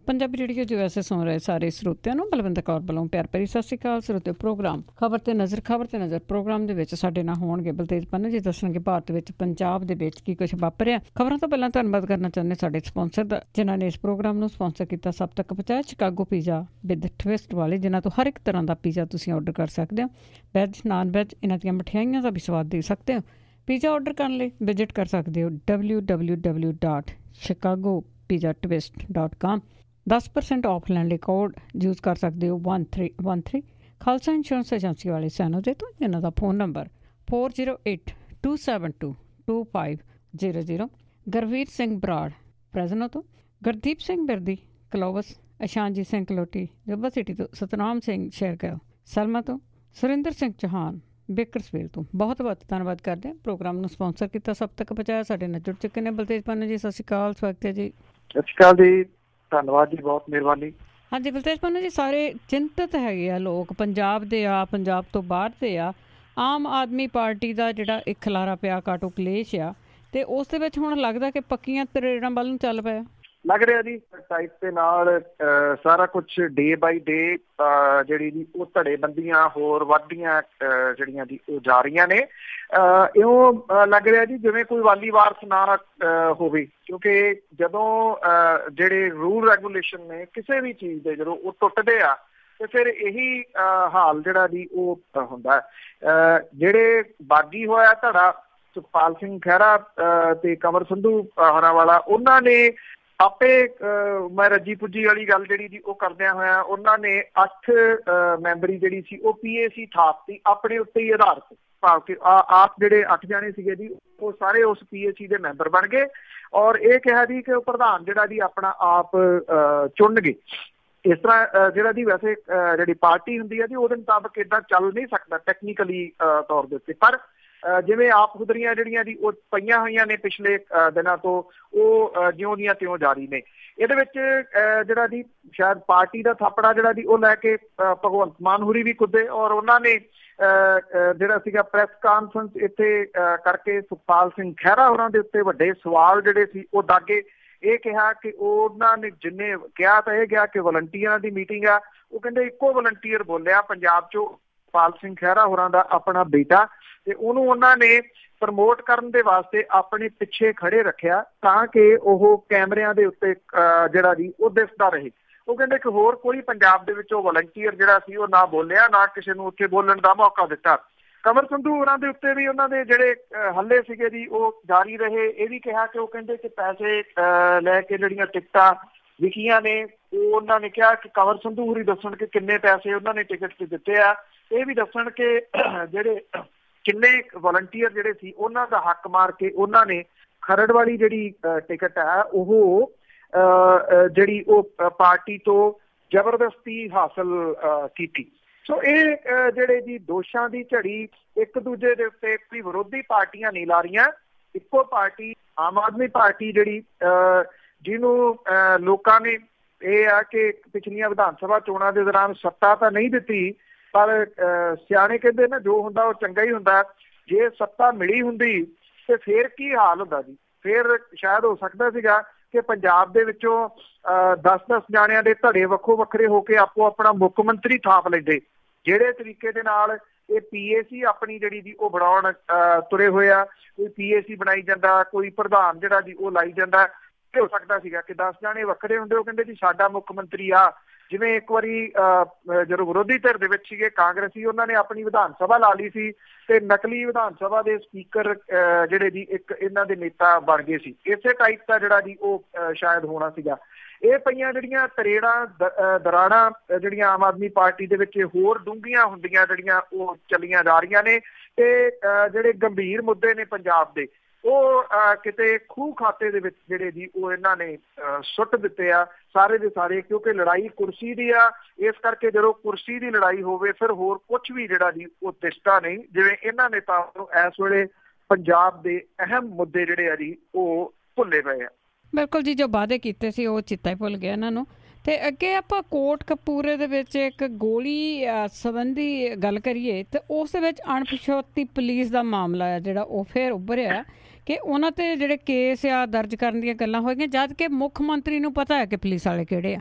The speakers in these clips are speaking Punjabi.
पंजाबी रेडियो जो वैसे सुन रहे सारे ਸਰੋਤਿਆਂ ਨੂੰ ਬਲਵਿੰਦਰ ਕੌਰ ਵੱਲੋਂ ਪਿਆਰ ਭਰੀ ਸਤਿ ਸ਼੍ਰੀ ਅਕਾਲ। ਸਰੋਤਿਓ ਪ੍ਰੋਗਰਾਮ ਖਬਰ ਤੇ ਨਜ਼ਰ ਪ੍ਰੋਗਰਾਮ ਦੇ ਵਿੱਚ ਸਾਡੇ ਨਾਲ ਹੋਣਗੇ ਬਲਤੇਜ ਪੰਨੂ ਜੀ, ਦੱਸਣਗੇ ਭਾਰਤ ਵਿੱਚ ਪੰਜਾਬ ਦੇ ਵਿੱਚ ਕੀ ਕੁਝ ਵਾਪਰਿਆ। ਖਬਰਾਂ ਤੋਂ ਪਹਿਲਾਂ ਧੰਨਵਾਦ ਕਰਨਾ ਚਾਹੁੰਦੇ ਸਾਡੇ ਸਪਾਂਸਰ ਦਾ, ਜਿਨ੍ਹਾਂ ਨੇ ਇਸ ਪ੍ਰੋਗਰਾਮ ਨੂੰ ਸਪਾਂਸਰ ਕੀਤਾ, ਸਭ ਤੱਕ ਪਹੁੰਚਾਇਆ ਸ਼ਿਕਾਗੋ ਪੀਜ਼ਾ ਵਿਦ ਟਵਿਸਟ ਵਾਲੇ, ਜਿਨ੍ਹਾਂ ਤੋਂ ਹਰ ਇੱਕ ਤਰ੍ਹਾਂ ਦਾ ਪੀਜ਼ਾ ਤੁਸੀਂ ਆਰਡਰ ਕਰ ਸਕਦੇ ਹੋ। ਵੈਜ ਨਾਨ ਵੈਜ ਇਹਨਾਂ ਦੀਆਂ ਮਠਿਆਈਆਂ ਦਾ ਵੀ ਸਵਾਦ ਦੇ ਸਕਦੇ ਹੋ। ਪੀਜ਼ਾ ਆਰਡਰ ਕਰਨ ਲਈ ਵਿਜ਼ਿਟ ਕਰ ਸਕਦੇ ਹੋ www.chicagopizzatwist.com। 10% ਆਫ ਲੈਣ ਲਈ ਕੋਡ ਯੂਜ਼ ਕਰ ਸਕਦੇ ਹੋ 1313। ਖਾਲਸਾ ਇੰਸ਼ੋਰੈਂਸ ਏਜੰਸੀ ਵਾਲੇ ਸੈਨੋ ਦੇ ਤੋਂ, ਇਹਨਾਂ ਦਾ ਫੋਨ ਨੰਬਰ 4082722500। ਗੁਰਵੀਰ ਸਿੰਘ ਬਰਾੜ ਪ੍ਰੈਜ਼ਨੋ ਤੋਂ, ਗੁਰਦੀਪ ਸਿੰਘ ਬਿਰਦੀ ਕਲੋਵਸ, ਅਸ਼ਾਨਜੀਤ ਸਿੰਘ ਕਲੋਟੀ ਜੱਬਾ ਸਿਟੀ ਤੋਂ, ਸਤਨਾਮ ਸਿੰਘ ਸ਼ੇਰਗਿੱਲ ਸਲਮਾ ਤੋਂ, ਸੁਰਿੰਦਰ ਸਿੰਘ ਚੌਹਾਨ ਬੇਕਰਸਵੀਲ ਤੋਂ। ਬਹੁਤ ਬਹੁਤ ਧੰਨਵਾਦ ਕਰਦੇ ਹਾਂ। ਪ੍ਰੋਗਰਾਮ ਨੂੰ ਸਪਾਂਸਰ ਕੀਤਾ, ਸਭ ਤੱਕ ਪਹੁੰਚਾਇਆ। ਸਾਡੇ ਨਾਲ ਜੁੜ ਚੁੱਕੇ ਨੇ ਬਲਤੇਜ ਪੰਨੂ ਜੀ, ਸਤਿ ਸ਼੍ਰੀ ਅਕਾਲ, ਸਵਾਗਤ ਹੈ ਜੀ। ਸਤਿ ਸ਼੍ਰੀ ਅਕਾਲ ਜੀ, ਧੰਨਵਾਦ ਜੀ, ਬਹੁਤ ਮਿਹਰਬਾਨੀ। ਹਾਂਜੀ ਬਲਤੇਜ ਪੰਨੂ ਜੀ, ਸਾਰੇ ਚਿੰਤਤ ਹੈਗੇ ਆ ਲੋਕ, ਪੰਜਾਬ ਦੇ ਆ, ਪੰਜਾਬ ਤੋਂ ਬਾਹਰ ਦੇ ਆ। ਆਮ ਆਦਮੀ ਪਾਰਟੀ ਦਾ ਜਿਹੜਾ ਇੱਕ ਖਿਲਾਰਾ ਪਿਆ ਕਾਟੋ ਕਲੇਸ਼ ਆ, ਤੇ ਉਸ ਦੇ ਵਿੱਚ ਹੁਣ ਲੱਗਦਾ ਕਿ ਪੱਕੀਆਂ ਤਰੇੜਾਂ ਵੱਲ ਨੂੰ ਚੱਲ ਪਿਆ ਲੱਗ ਰਿਹਾ ਜੀ। ਟਾਈਪ ਦੇ ਨਾਲ ਸਾਰਾ ਕੁਛ ਡੇ ਬਾਈ ਡੇ ਜਿਹੜੀ ਜੀ ਉਹ ਧੜੇਬੰਦੀਆਂ ਹੋਰ ਵੱਧਦੀਆਂ ਜਿਹੜੀਆਂ ਜੀ ਉਹ ਜਾ ਰਹੀਆਂ ਨੇ। ਇਉਂ ਲੱਗ ਰਿਹਾ ਜੀ ਜਿਵੇਂ ਕੋਈ ਵਾਲੀ ਵਾਰਸ ਨਾ ਹੋਵੇ, ਕਿਉਂਕਿ ਜਦੋਂ ਜਿਹੜੇ ਰੂਲ ਰੈਗੂਲੇਸ਼ਨ ਨੇ ਕਿਸੇ ਵੀ ਚੀਜ਼ ਦੇ ਜਦੋਂ ਉਹ ਟੁੱਟਦੇ ਆ ਤੇ ਫਿਰ ਇਹੀ ਹਾਲ ਜਿਹੜਾ ਜੀ ਉਹ ਹੁੰਦਾ। ਜਿਹੜੇ ਬਾਗੀ ਹੋਇਆ ਧੜਾ ਸੁਖਪਾਲ ਸਿੰਘ ਖਹਿਰਾ ਤੇ ਕੰਵਰ ਸੰਧੂ ਹੋਰਾਂ ਵਾਲਾ, ਉਹਨਾਂ ਨੇ ਆਪੇ ਮੈਂ ਰੱਜੀ ਪੁੱਜੀ ਵਾਲੀ ਗੱਲ ਜਿਹੜੀ ਜੀ ਉਹ ਕਰਦਿਆਂ ਹੋਇਆ ਉਹਨਾਂ ਨੇ 8 ਮੈਂਬਰੀ ਜਿਹੜੀ ਸੀ ਉਹ PAC ਥਾਪਤੀ ਆਪਣੇ ਉੱਤੇ ਹੀ ਆਧਾਰਿਤ, ਭਾਵ ਕਿ ਆਪ ਜਿਹੜੇ 8 ਜਾਣੇ ਸੀਗੇ ਜੀ ਉਹ ਸਾਰੇ ਉਸ PAC ਦੇ ਮੈਂਬਰ ਬਣ ਗਏ ਔਰ ਇਹ ਕਿਹਾ ਜੀ ਕਿ ਉਹ ਪ੍ਰਧਾਨ ਜਿਹੜਾ ਜੀ ਆਪਣਾ ਆਪ ਚੁਣਨਗੇ। ਇਸ ਤਰ੍ਹਾਂ ਜਿਹੜਾ ਜੀ ਵੈਸੇ ਜਿਹੜੀ ਪਾਰਟੀ ਹੁੰਦੀ ਹੈ ਜੀ ਉਹਦੇ ਮੁਤਾਬਕ ਏਦਾਂ ਚੱਲ ਨਹੀਂ ਸਕਦਾ ਟੈਕਨੀਕਲੀ ਤੌਰ ਦੇ ਉੱਤੇ, ਪਰ ਜਿਵੇਂ ਆਪ ਹੁਦਰੀਆਂ ਜਿਹੜੀਆਂ ਜੀ ਉਹ ਪਈਆਂ ਹੋਈਆਂ ਨੇ ਪਿਛਲੇ ਦਿਨਾਂ ਤੋਂ, ਉਹ ਜਿਉਂ ਦੀਆਂ ਤਿਉਂ ਜਾਰੀ ਨੇ। ਇਹਦੇ ਵਿੱਚ ਜਿਹੜਾ ਜੀ ਸ਼ਾਇਦ ਪਾਰਟੀ ਦਾ ਥਾਪੜਾ ਜਿਹੜਾ ਜੀ ਉਹ ਲੈ ਕੇ ਭਗਵੰਤ ਮਾਨ ਹੁਰੀ ਵੀ ਕੁੱਦੇ ਔਰ ਉਹਨਾਂ ਨੇ ਜਿਹੜਾ ਸੀਗਾ ਪ੍ਰੈਸ ਕਾਨਫਰੰਸ ਇੱਥੇ ਕਰਕੇ ਸੁਖਪਾਲ ਸਿੰਘ ਖਹਿਰਾ ਹੋਰਾਂ ਦੇ ਉੱਤੇ ਵੱਡੇ ਸਵਾਲ ਜਿਹੜੇ ਸੀ ਉਹ ਦਾਗੇ। ਇਹ ਕਿਹਾ ਕਿ ਉਹਨਾਂ ਨੇ ਜਿੰਨੇ ਕਿਹਾ ਤਾਂ ਇਹ ਕਿਹਾ ਕਿ ਵਲੰਟੀਅਰਾਂ ਦੀ ਮੀਟਿੰਗ ਆ, ਉਹ ਕਹਿੰਦੇ ਇੱਕੋ ਵਲੰਟੀਅਰ ਬੋਲਿਆ ਪੰਜਾਬ 'ਚੋਂ ਸੁਖਪਾਲ ਸਿੰਘ ਖਹਿਰਾ ਹੋਰਾਂ ਦਾ ਆਪਣਾ ਬੇਟਾ, ਤੇ ਉਹਨੂੰ ਉਹਨਾਂ ਨੇ ਪ੍ਰਮੋਟ ਕਰਨ ਦੇ ਵਾਸਤੇ ਆਪਣੇ ਪਿੱਛੇ ਖੜੇ ਰੱਖਿਆ ਤਾਂ ਕਿ ਉਹ ਕੈਮਰਿਆਂ ਦੇ ਉੱਤੇ ਜਿਹੜਾ ਜੀ ਉਹ ਦਿਸਦਾ ਰਹੇ। ਉਹ ਕਹਿੰਦੇ ਕਿ ਹੋਰ ਕੋਈ ਪੰਜਾਬ ਦੇ ਵਿੱਚ ਉਹ ਵਲੰਟੀਅਰ ਜਿਹੜਾ ਸੀ ਉਹ ਨਾ ਬੋਲਿਆ, ਨਾ ਕਿਸੇ ਨੂੰ ਉੱਥੇ ਬੋਲਣ ਦਾ ਮੌਕਾ ਦਿੱਤਾ। ਕੰਵਰ ਸੰਧੂ ਹੋਰਾਂ ਦੇ ਉੱਤੇ ਵੀ ਉਹਨਾਂ ਦੇ ਜਿਹੜੇ ਹੱਲੇ ਸੀਗੇ ਜੀ ਉਹ ਜਾਰੀ ਰਹੇ। ਇਹ ਵੀ ਕਿਹਾ ਕਿ ਉਹ ਕਹਿੰਦੇ ਕਿ ਪੈਸੇ ਲੈ ਕੇ ਜਿਹੜੀਆਂ ਟਿਕਟਾਂ ਵਿਕੀਆਂ ਨੇ, ਉਹ ਉਹਨਾਂ ਨੇ ਕਿਹਾ ਕਿ ਕੰਵਰ ਸੰਧੂ ਹੋਰੀ ਦੱਸਣ ਕਿ ਕਿੰਨੇ ਪੈਸੇ ਉਹਨਾਂ ਨੇ ਟਿਕਟ ਤੇ ਦਿੱਤੇ ਆ, ਇਹ ਵੀ ਦੱਸਣ ਕਿ ਜਿਹੜੇ ਕਿੰਨੇ ਵਲੰਟੀਅਰ ਜਿਹੜੇ ਸੀ ਉਹਨਾਂ ਦਾ ਹੱਕ ਮਾਰ ਕੇ ਉਹਨਾਂ ਨੇ ਖਰੜ ਵਾਲੀ ਜਿਹੜੀ ਟਿਕਟ ਹੈ ਉਹ ਜਿਹੜੀ ਉਹ ਪਾਰਟੀ ਤੋਂ ਜ਼ਬਰਦਸਤੀ ਹਾਸਲ ਕੀਤੀ। ਸੋ ਇਹ ਜਿਹੜੇ ਜੀ ਦੋਸ਼ਾਂ ਦੀ ਝੜੀ ਇੱਕ ਦੂਜੇ ਦੇ ਉੱਤੇ ਕੋਈ ਵਿਰੋਧੀ ਪਾਰਟੀਆਂ ਨਹੀਂ ਲਾ ਰਹੀਆਂ, ਇੱਕੋ ਪਾਰਟੀ ਆਮ ਆਦਮੀ ਪਾਰਟੀ ਜਿਹੜੀ ਜਿਹਨੂੰ ਲੋਕਾਂ ਨੇ ਇਹ ਆ ਕਿ ਪਿਛਲੀਆਂ ਵਿਧਾਨ ਸਭਾ ਚੋਣਾਂ ਦੇ ਦੌਰਾਨ ਸੱਤਾ ਤਾਂ ਨਹੀਂ ਦਿੱਤੀ, ਪਰ ਸਿਆਣੇ ਕਹਿੰਦੇ ਨਾ ਜੋ ਹੁੰਦਾ ਉਹ ਚੰਗਾ ਹੀ ਹੁੰਦਾ। ਜੇ ਸੱਤਾ ਮਿਲੀ ਹੁੰਦੀ ਤੇ ਫੇਰ ਕੀ ਹਾਲ ਹੁੰਦਾ ਜੀ, ਫੇਰ ਸ਼ਾਇਦ ਹੋ ਸਕਦਾ ਸੀਗਾ ਕਿ ਪੰਜਾਬ ਦੇ ਵਿੱਚੋਂ 10-10 ਜਾਣਿਆਂ ਦੇ ਧੜੇ ਵੱਖੋ ਵੱਖਰੇ ਹੋ ਕੇ ਆਪੋ ਆਪਣਾ ਮੁੱਖ ਮੰਤਰੀ ਥਾਪ ਲੈਂਦੇ। ਜਿਹੜੇ ਤਰੀਕੇ ਦੇ ਨਾਲ ਇਹ PAC ਆਪਣੀ ਜਿਹੜੀ ਜੀ ਉਹ ਬਣਾਉਣ ਤੁਰੇ ਹੋਏ ਆ, ਕੋਈ PAC ਬਣਾਈ ਜਾਂਦਾ, ਕੋਈ ਪ੍ਰਧਾਨ ਜਿਹੜਾ ਜੀ ਉਹ ਲਾਈ ਜਾਂਦਾ, ਹੋ ਸਕਦਾ ਸੀਗਾ ਕਿ 10 ਜਾਣੇ ਵੱਖਰੇ ਹੁੰਦੇ, ਉਹ ਕਹਿੰਦੇ ਜੀ ਸਾਡਾ ਮੁੱਖ ਮੰਤਰੀ ਆ। ਜਿਵੇਂ ਇੱਕ ਵਾਰੀ ਜਦੋਂ ਵਿਰੋਧੀ ਧਿਰ ਦੇ ਵਿੱਚ ਸੀਗੇ ਕਾਂਗਰਸੀ, ਉਹਨਾਂ ਨੇ ਆਪਣੀ ਵਿਧਾਨ ਸਭਾ ਲਾ ਲਈ ਸੀ ਤੇ ਨਕਲੀ ਵਿਧਾਨ ਸਭਾ ਦੇ ਸਪੀਕਰ ਜਿਹੜੇ ਜੀ ਇੱਕ ਇਹਨਾਂ ਦੇ ਨੇਤਾ ਬਣ ਗਏ ਸੀ। ਇਸੇ ਟਾਈਪ ਦਾ ਜਿਹੜਾ ਜੀ ਉਹ ਸ਼ਾਇਦ ਹੋਣਾ ਸੀਗਾ। ਇਹ ਪਈਆਂ ਜਿਹੜੀਆਂ ਤਰੇੜਾਂ ਦਰਾੜਾਂ ਜਿਹੜੀਆਂ ਆਮ ਆਦਮੀ ਪਾਰਟੀ ਦੇ ਵਿੱਚ ਹੋਰ ਡੂੰਘੀਆਂ ਹੁੰਦੀਆਂ ਜਿਹੜੀਆਂ ਉਹ ਚੱਲੀਆਂ ਜਾ ਰਹੀਆਂ ਨੇ, ਤੇ ਜਿਹੜੇ ਗੰਭੀਰ ਮੁੱਦੇ ਨੇ ਪੰਜਾਬ ਦੇ ਉਹ ਕਿਤੇ ਖੂਹ ਖਾਤੇ ਦੇ ਵਿੱਚ ਜਿਹੜੇ ਜੀ ਉਹ ਇਹਨਾਂ ਨੇ ਸੁੱਟ ਦਿੱਤੇ ਆ ਸਾਰੇ ਦੇ ਸਾਰੇ, ਕਿਉਂਕਿ ਲੜਾਈ ਕੁਰਸੀ ਦੀ ਆ। ਇਸ ਕਰਕੇ ਜਦੋਂ ਕੁਰਸੀ ਦੀ ਲੜਾਈ ਹੋਵੇ ਫਿਰ ਹੋਰ ਕੁਛ ਵੀ ਜਿਹੜਾ ਜੀ ਉਹ ਦਿਸਦਾ ਨਹੀਂ। ਜਿਵੇਂ ਇਹਨਾਂ ਨੇਤਾਵਾਂ ਨੂੰ ਇਸ ਵੇਲੇ ਪੰਜਾਬ ਦੇ ਅਹਿਮ ਮੁੱਦੇ ਜਿਹੜੇ ਆ ਜੀ ਉਹ ਭੁੱਲੇ ਪਏ ਆ। ਬਿਲਕੁਲ ਜੀ, ਜੋ ਵਾਅਦੇ ਕੀਤੇ ਸੀ ਉਹ ਚੇਤਾ ਹੀ ਭੁੱਲ ਗਿਆ ਇਹਨਾਂ ਨੂੰ। ਤੇ ਅੱਗੇ ਆਪਾਂ ਕੋਟਕਪੂਰੇ ਦੇ ਵਿੱਚ ਇੱਕ ਗੋਲੀ ਸੰਬੰਧੀ ਗੱਲ ਕਰੀਏ ਤੇ ਉਸ ਦੇ ਵਿੱਚ ਅਣਪਛਾਤੀ ਪੁਲਿਸ ਦਾ ਮਾਮਲਾ ਆ ਜਿਹੜਾ ਉਹ ਫਿਰ ਉੱਭਰਿਆ ਕਿ ਉਹਨਾਂ ਤੇ ਜਿਹੜੇ ਕੇਸ ਆ ਦਰਜ ਕਰਨ ਦੀਆਂ ਗੱਲਾਂ ਹੋਈਆਂ, ਜਦ ਕਿ ਮੁੱਖ ਮੰਤਰੀ ਨੂੰ ਪਤਾ ਹੈ ਕਿ ਪੁਲਿਸ ਵਾਲੇ ਕਿਹੜੇ ਆ।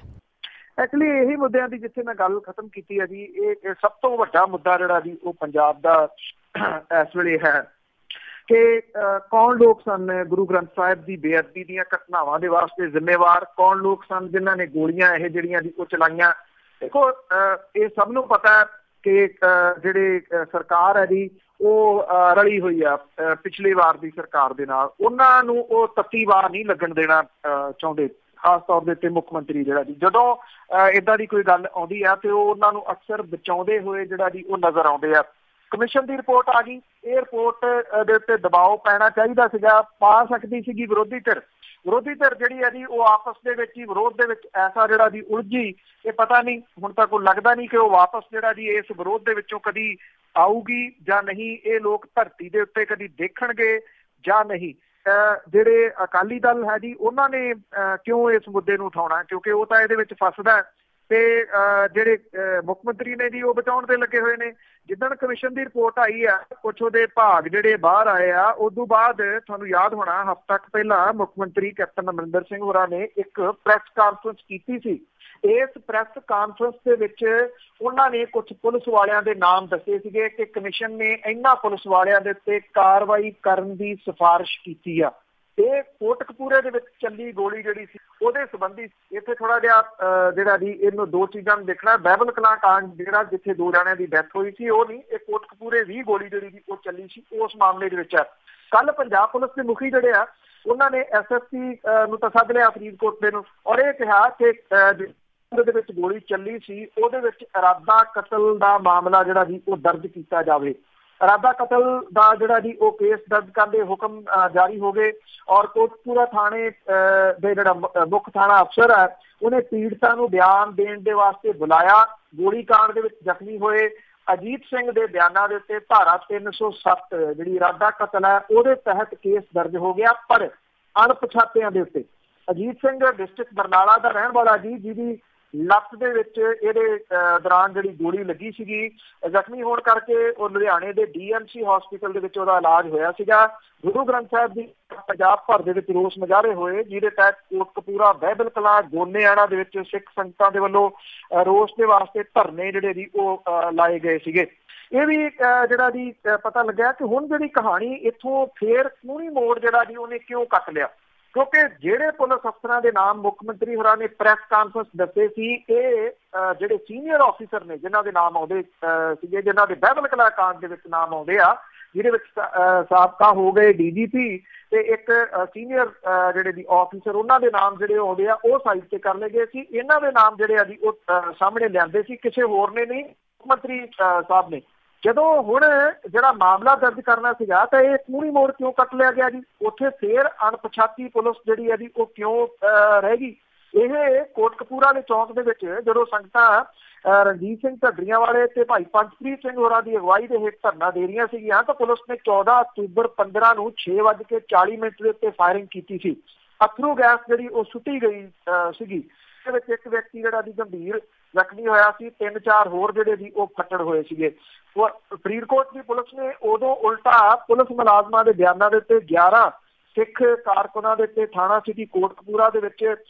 ਐਕਚੁਅਲੀ ਇਹੀ ਮੁੱਦਿਆਂ ਦੀ ਜਿੱਥੇ ਮੈਂ ਗੱਲ ਖਤਮ ਕੀਤੀ ਹੈ ਜੀ, ਇਹ ਸਭ ਤੋਂ ਵੱਡਾ ਮੁੱਦਾ ਜਿਹੜਾ ਜੀ ਉਹ ਪੰਜਾਬ ਦਾ ਇਸ ਵੇਲੇ ਹੈ ਕਿ ਕੌਣ ਲੋਕ ਸਨ ਗੁਰੂ ਗ੍ਰੰਥ ਸਾਹਿਬ ਦੀ ਬੇਅਦਬੀ ਦੀਆਂ ਘਟਨਾਵਾਂ ਦੇ ਵਾਸਤੇ ਜ਼ਿੰਮੇਵਾਰ, ਕੌਣ ਲੋਕ ਸਨ ਜਿਨ੍ਹਾਂ ਨੇ ਗੋਲੀਆਂ ਇਹ ਜਿਹੜੀਆਂ ਦੀ ਉਹ ਚਲਾਈਆਂ। ਦੇਖੋ ਇਹ ਸਭ ਨੂੰ ਪਤਾ ਹੈ ਕਿ ਜਿਹੜੇ ਸਰਕਾਰ ਹੈ ਜੀ ਉਹ ਰਲੀ ਹੋਈ ਆ ਪਿਛਲੀ ਵਾਰ ਦੀ ਸਰਕਾਰ ਦੇ ਨਾਲ, ਉਹਨਾਂ ਨੂੰ ਉਹ ਤੱਤੀ ਵਾਰ ਨਹੀਂ ਲੱਗਣ ਦੇਣਾ ਚਾਹੁੰਦੇ, ਖਾਸ ਤੌਰ ਦੇ ਉੱਤੇ ਮੁੱਖ ਮੰਤਰੀ ਜਿਹੜਾ ਜੀ ਜਦੋਂ ਏਦਾਂ ਦੀ ਕੋਈ ਗੱਲ ਆਉਂਦੀ ਆ ਤੇ ਉਹ ਉਹਨਾਂ ਨੂੰ ਅਕਸਰ ਬਚਾਉਂਦੇ ਹੋਏ ਜਿਹੜਾ ਜੀ ਉਹ ਨਜ਼ਰ ਆਉਂਦੇ ਆ। ਕਮਿਸ਼ਨ ਦੀ ਰਿਪੋਰਟ ਆ ਗਈ, ਇਹ ਰਿਪੋਰਟ ਦੇ ਉੱਤੇ ਦਬਾਅ ਪੈਣਾ ਚਾਹੀਦਾ ਸੀਗਾ, ਪਾ ਸਕਦੀ ਸੀਗੀ ਵਿਰੋਧੀ ਧਿਰ ਜਿਹੜੀ ਹੈ ਜੀ ਉਹ ਆਪਸ ਦੇ ਵਿੱਚ ਹੀ ਵਿਰੋਧ ਦੇ ਵਿੱਚ ਐਸਾ ਜਿਹੜਾ ਜੀ ਉਲਝੀ, ਇਹ ਪਤਾ ਨਹੀਂ ਹੁਣ ਤੱਕ ਉਹ ਲੱਗਦਾ ਨਹੀਂ ਕਿ ਉਹ ਵਾਪਸ ਜਿਹੜਾ ਜੀ ਇਸ ਵਿਰੋਧ ਦੇ ਵਿੱਚੋਂ ਕਦੀ ਆਊਗੀ ਜਾਂ ਨਹੀਂ, ਇਹ ਲੋਕ ਧਰਤੀ ਦੇ ਉੱਤੇ ਕਦੀ ਦੇਖਣਗੇ ਜਾਂ ਨਹੀਂ। ਜਿਹੜੇ ਅਕਾਲੀ ਦਲ ਹੈ ਜੀ ਉਹਨਾਂ ਨੇ ਕਿਉਂ ਇਸ ਮੁੱਦੇ ਨੂੰ ਉਠਾਉਣਾ, ਕਿਉਂਕਿ ਉਹ ਤਾਂ ਇਹਦੇ ਵਿੱਚ ਫਸਦਾ ਤੇ ਜਿਹੜੇ ਮੁੱਖ ਮੰਤਰੀ ਨੇ ਜੀ ਉਹ ਬਚਾਉਣ ਤੇ ਲੱਗੇ ਹੋਏ ਨੇ। ਜਿੱਦਣ ਕਮਿਸ਼ਨ ਦੀ ਰਿਪੋਰਟ ਆਈ ਆ, ਕੁਛ ਉਹਦੇ ਭਾਗ ਜਿਹੜੇ ਬਾਹਰ ਆਏ ਆ, ਉਦੋਂ ਬਾਅਦ ਤੁਹਾਨੂੰ ਯਾਦ ਹੋਣਾ ਹਫ਼ਤਾ ਕੁ ਪਹਿਲਾਂ ਮੁੱਖ ਮੰਤਰੀ ਕੈਪਟਨ ਅਮਰਿੰਦਰ ਸਿੰਘ ਹੋਰਾਂ ਨੇ ਇੱਕ ਪ੍ਰੈਸ ਕਾਨਫਰੰਸ ਕੀਤੀ ਸੀ। ਇਸ ਪ੍ਰੈਸ ਕਾਨਫਰੰਸ ਦੇ ਵਿੱਚ ਉਹਨਾਂ ਨੇ ਕੁਝ ਪੁਲਿਸ ਵਾਲਿਆਂ ਦੇ ਨਾਮ ਦੱਸੇ ਸੀਗੇ ਕਿ ਕਮਿਸ਼ਨ ਨੇ ਇਹਨਾਂ ਪੁਲਿਸ ਵਾਲਿਆਂ ਦੇ ਉੱਤੇ ਕਾਰਵਾਈ ਕਰਨ ਦੀ ਸਿਫਾਰਿਸ਼ ਕੀਤੀ ਆ। ਇਹ ਕੋਟਕਪੂਰੇ ਦੇ ਵਿੱਚ ਚੱਲੀ ਗੋਲੀ ਜਿਹੜੀ ਸੀ ਉਹਦੇ ਸੰਬੰਧੀ ਇੱਥੇ ਥੋੜਾ ਜਿਹਾ ਜਿਹੜਾ ਜੀ ਇਹਨੂੰ ਦੋ ਚੀਜ਼ਾਂ ਨੂੰ ਦੇਖਣਾ। ਬਾਈਬਲ ਕਲਾਂ ਕਾਂਡ ਜਿਹੜਾ ਜਿੱਥੇ 2 ਜਣਿਆਂ ਦੀ ਡੈਥ ਹੋਈ ਸੀ ਉਹ ਨਹੀਂ, ਇਹ ਕੋਟਕਪੂਰੇ ਵੀ ਗੋਲੀ ਜਿਹੜੀ ਸੀ ਉਹ ਚੱਲੀ ਸੀ, ਉਸ ਮਾਮਲੇ ਦੇ ਵਿੱਚ। ਕੱਲ ਪੰਜਾਬ ਪੁਲਿਸ ਦੇ ਮੁਖੀ ਜਿਹੜੇ ਆ ਉਹਨਾਂ ਨੇ SSP ਨੂੰ ਤਾਂ ਸੱਦ ਲਿਆ ਫਰੀਦਕੋਟ ਦੇ ਨੂੰ, ਔਰ ਇਹ ਕਿਹਾ ਕਿ ਦੇ ਵਿੱਚ ਗੋਲੀ ਚੱਲੀ ਸੀ ਉਹਦੇ ਵਿੱਚ ਇਰਾਦਾ ਕਤਲ ਦਾ ਮਾਮਲਾ ਜਿਹੜਾ ਜੀ ਉਹ ਦਰਜ ਕੀਤਾ ਜਾਵੇ। ਇਰਾਦਾ ਕਤਲ ਦਾ ਜਿਹੜਾ ਜੀ ਉਹ ਕੇਸ ਦਰਜ ਕਰਨ ਦੇ ਹੁਕਮ ਜਾਰੀ ਹੋ ਗਏ ਔਰ ਕੋਟਕਪੂਰਾ ਥਾਣੇ ਦੇ ਜਿਹੜਾ ਮੁੱਖ ਥਾਣਾ ਅਫਸਰ ਹੈ ਉਹਨੇ ਪੀੜਤਾਂ ਨੂੰ ਬਿਆਨ ਦੇਣ ਦੇ ਵਾਸਤੇ ਬੁਲਾਇਆ। ਗੋਲੀ ਕਾਂਡ ਦੇ ਵਿੱਚ ਜ਼ਖਮੀ ਹੋਏ ਅਜੀਤ ਸਿੰਘ ਦੇ ਬਿਆਨਾਂ ਦੇ ਉੱਤੇ ਧਾਰਾ 307 ਜਿਹੜੀ ਇਰਾਦਾ ਕਤਲ ਹੈ ਉਹਦੇ ਤਹਿਤ ਕੇਸ ਦਰਜ ਹੋ ਗਿਆ, ਪਰ ਅਣਪਛਾਤਿਆਂ ਦੇ ਉੱਤੇ। ਅਜੀਤ ਸਿੰਘ ਡਿਸਟ੍ਰਿਕਟ ਬਰਨਾਲਾ ਦਾ ਰਹਿਣ ਵਾਲਾ ਜੀ, ਜਿਹਦੀ ਲੱਤ ਦੇ ਵਿੱਚ ਇਹਦੇ ਦੌਰਾਨ ਜਿਹੜੀ ਗੋਲੀ ਲੱਗੀ ਸੀਗੀ, ਜ਼ਖਮੀ ਹੋਣ ਕਰਕੇ ਉਹ ਲੁਧਿਆਣੇ ਦੇ DMC ਹਸਪੀਟਲ ਦੇ ਵਿੱਚ ਉਹਦਾ ਇਲਾਜ ਹੋਇਆ ਸੀਗਾ। ਗੁਰੂ ਗ੍ਰੰਥ ਸਾਹਿਬ ਦੀ ਪੰਜਾਬ ਭਰ ਦੇ ਵਿੱਚ ਰੋਸ ਮੁਜ਼ਾਹਰੇ ਹੋਏ, ਜਿਹਦੇ ਤਹਿਤ ਕੋਟਕਪੂਰਾ, ਬਾਈਬਲ ਕਲਾਂ, ਗੋਨੇਆਣਾ ਦੇ ਵਿੱਚ ਸਿੱਖ ਸੰਗਤਾਂ ਦੇ ਵੱਲੋਂ ਰੋਸ ਦੇ ਵਾਸਤੇ ਧਰਨੇ ਜਿਹੜੇ ਜੀ ਉਹ ਲਾਏ ਗਏ ਸੀਗੇ। ਇਹ ਵੀ ਜਿਹੜਾ ਜੀ ਪਤਾ ਲੱਗਿਆ ਕਿ ਹੁਣ ਜਿਹੜੀ ਕਹਾਣੀ ਇੱਥੋਂ ਫੇਰ ਪੂਰੀ ਮੋੜ ਜਿਹੜਾ ਜੀ ਉਹਨੇ ਕਿਉਂ ਕੱਟ ਲਿਆ, ਕਿਉਂਕਿ ਜਿਹੜੇ ਪੁਲਿਸ ਅਫਸਰਾਂ ਦੇ ਨਾਮ ਮੁੱਖ ਮੰਤਰੀ ਹੋਰਾਂ ਨੇ ਪ੍ਰੈਸ ਕਾਨਫਰੰਸ ਦੱਸੇ ਸੀ, ਇਹ ਜਿਹੜੇ ਸੀਨੀਅਰ ਆਫੀਸਰ ਨੇ ਜਿਨ੍ਹਾਂ ਦੇ ਨਾਮ ਆਉਂਦੇ ਸੀਗੇ, ਜਿਨ੍ਹਾਂ ਦੇ ਬਾਈਬਲ ਕਲਾਂ ਕਾਂਡ ਦੇ ਵਿੱਚ ਨਾਮ ਆਉਂਦੇ ਆ, ਜਿਹਦੇ ਵਿੱਚ ਸਾਬਕਾ ਹੋ ਗਏ DGP ਤੇ ਇੱਕ ਸੀਨੀਅਰ ਜਿਹੜੇ ਦੀ ਆਫੀਸਰ, ਉਹਨਾਂ ਦੇ ਨਾਮ ਜਿਹੜੇ ਆਉਂਦੇ ਆ ਉਹ ਸਾਈਡ ਤੇ ਕਰ ਲਏ ਗਏ ਸੀ। ਇਹਨਾਂ ਦੇ ਨਾਮ ਜਿਹੜੇ ਆ ਜੀ ਉਹ ਸਾਹਮਣੇ ਲਿਆਂਦੇ ਸੀ, ਕਿਸੇ ਹੋਰ ਨੇ ਨਹੀਂ, ਮੁੱਖ ਮੰਤਰੀ ਸਾਹਿਬ ਨੇ। ਜਦੋਂ ਹੁਣ ਜਿਹੜਾ ਮਾਮਲਾ ਦਰਜ ਕਰਨਾ ਸੀਗਾ ਤਾਂ ਇਹ ਪੂਰੀ ਮੋੜ ਕਿਉਂ ਕੱਟ ਲਿਆ ਗਿਆ ਜੀ? ਉੱਥੇ ਫੇਰ ਅਣਪਛਾਤੀ ਪੁਲਿਸ ਜਿਹੜੀ ਹੈ ਜੀ ਉਹ ਕਿਉਂ ਰਹਿ ਗਈ? ਇਹ ਕੋਟਕਪੂਰਾ ਦੇ ਚੌਂਕ ਦੇ ਵਿੱਚ ਜਦੋਂ ਸੰਗਤਾਂ ਰਣਜੀਤ ਸਿੰਘ ਢੱਡਰੀਆਂ ਵਾਲੇ ਤੇ ਭਾਈ ਪੰਚਪ੍ਰੀਤ ਸਿੰਘ ਹੋਰਾਂ ਦੀ ਅਗਵਾਈ ਦੇ ਹੇਠ ਧਰਨਾ ਦੇ ਰਹੀਆਂ ਸੀਗੀਆਂ ਤਾਂ ਪੁਲਿਸ ਨੇ 14 ਅਕਤੂਬਰ 15 ਨੂੰ 6:40 ਦੇ ਉੱਤੇ ਫਾਇਰਿੰਗ ਕੀਤੀ ਸੀ। ਅਥਰੂ ਗੈਸ ਜਿਹੜੀ ਉਹ ਸੁੱਟੀ ਗਈ ਸੀਗੀ। ਇਹਦੇ ਵਿੱਚ ਇੱਕ ਵਿਅਕਤੀ ਜਿਹੜਾ ਦੀ ਗੰਭੀਰ ਜ਼ਖਮੀ ਹੋਇਆ ਸੀ, 3-4 ਹੋਰ ਜਿਹੜੇ ਦੀ ਉਹ ਫੱਟੜ ਹੋਏ ਸੀਗੇ। ਫਰੀਦਕੋਟ ਦੀ ਪੁਲਿਸ ਨੇ ਉਦੋਂ ਉਲਟਾ ਪੁਲਿਸ ਮੁਲਾਜ਼ਮਾਂ ਦੇ ਬਿਆਨਾਂ ਦੇ ਉੱਤੇ 11 ਸਿੱਖ ਕਾਰਕੁਨਾਂ ਦੇ ਉੱਤੇ ਥਾਣਾ ਸਿਟੀ ਕੋਟਕਪੂਰਾ ਦੇ ਵਿੱਚ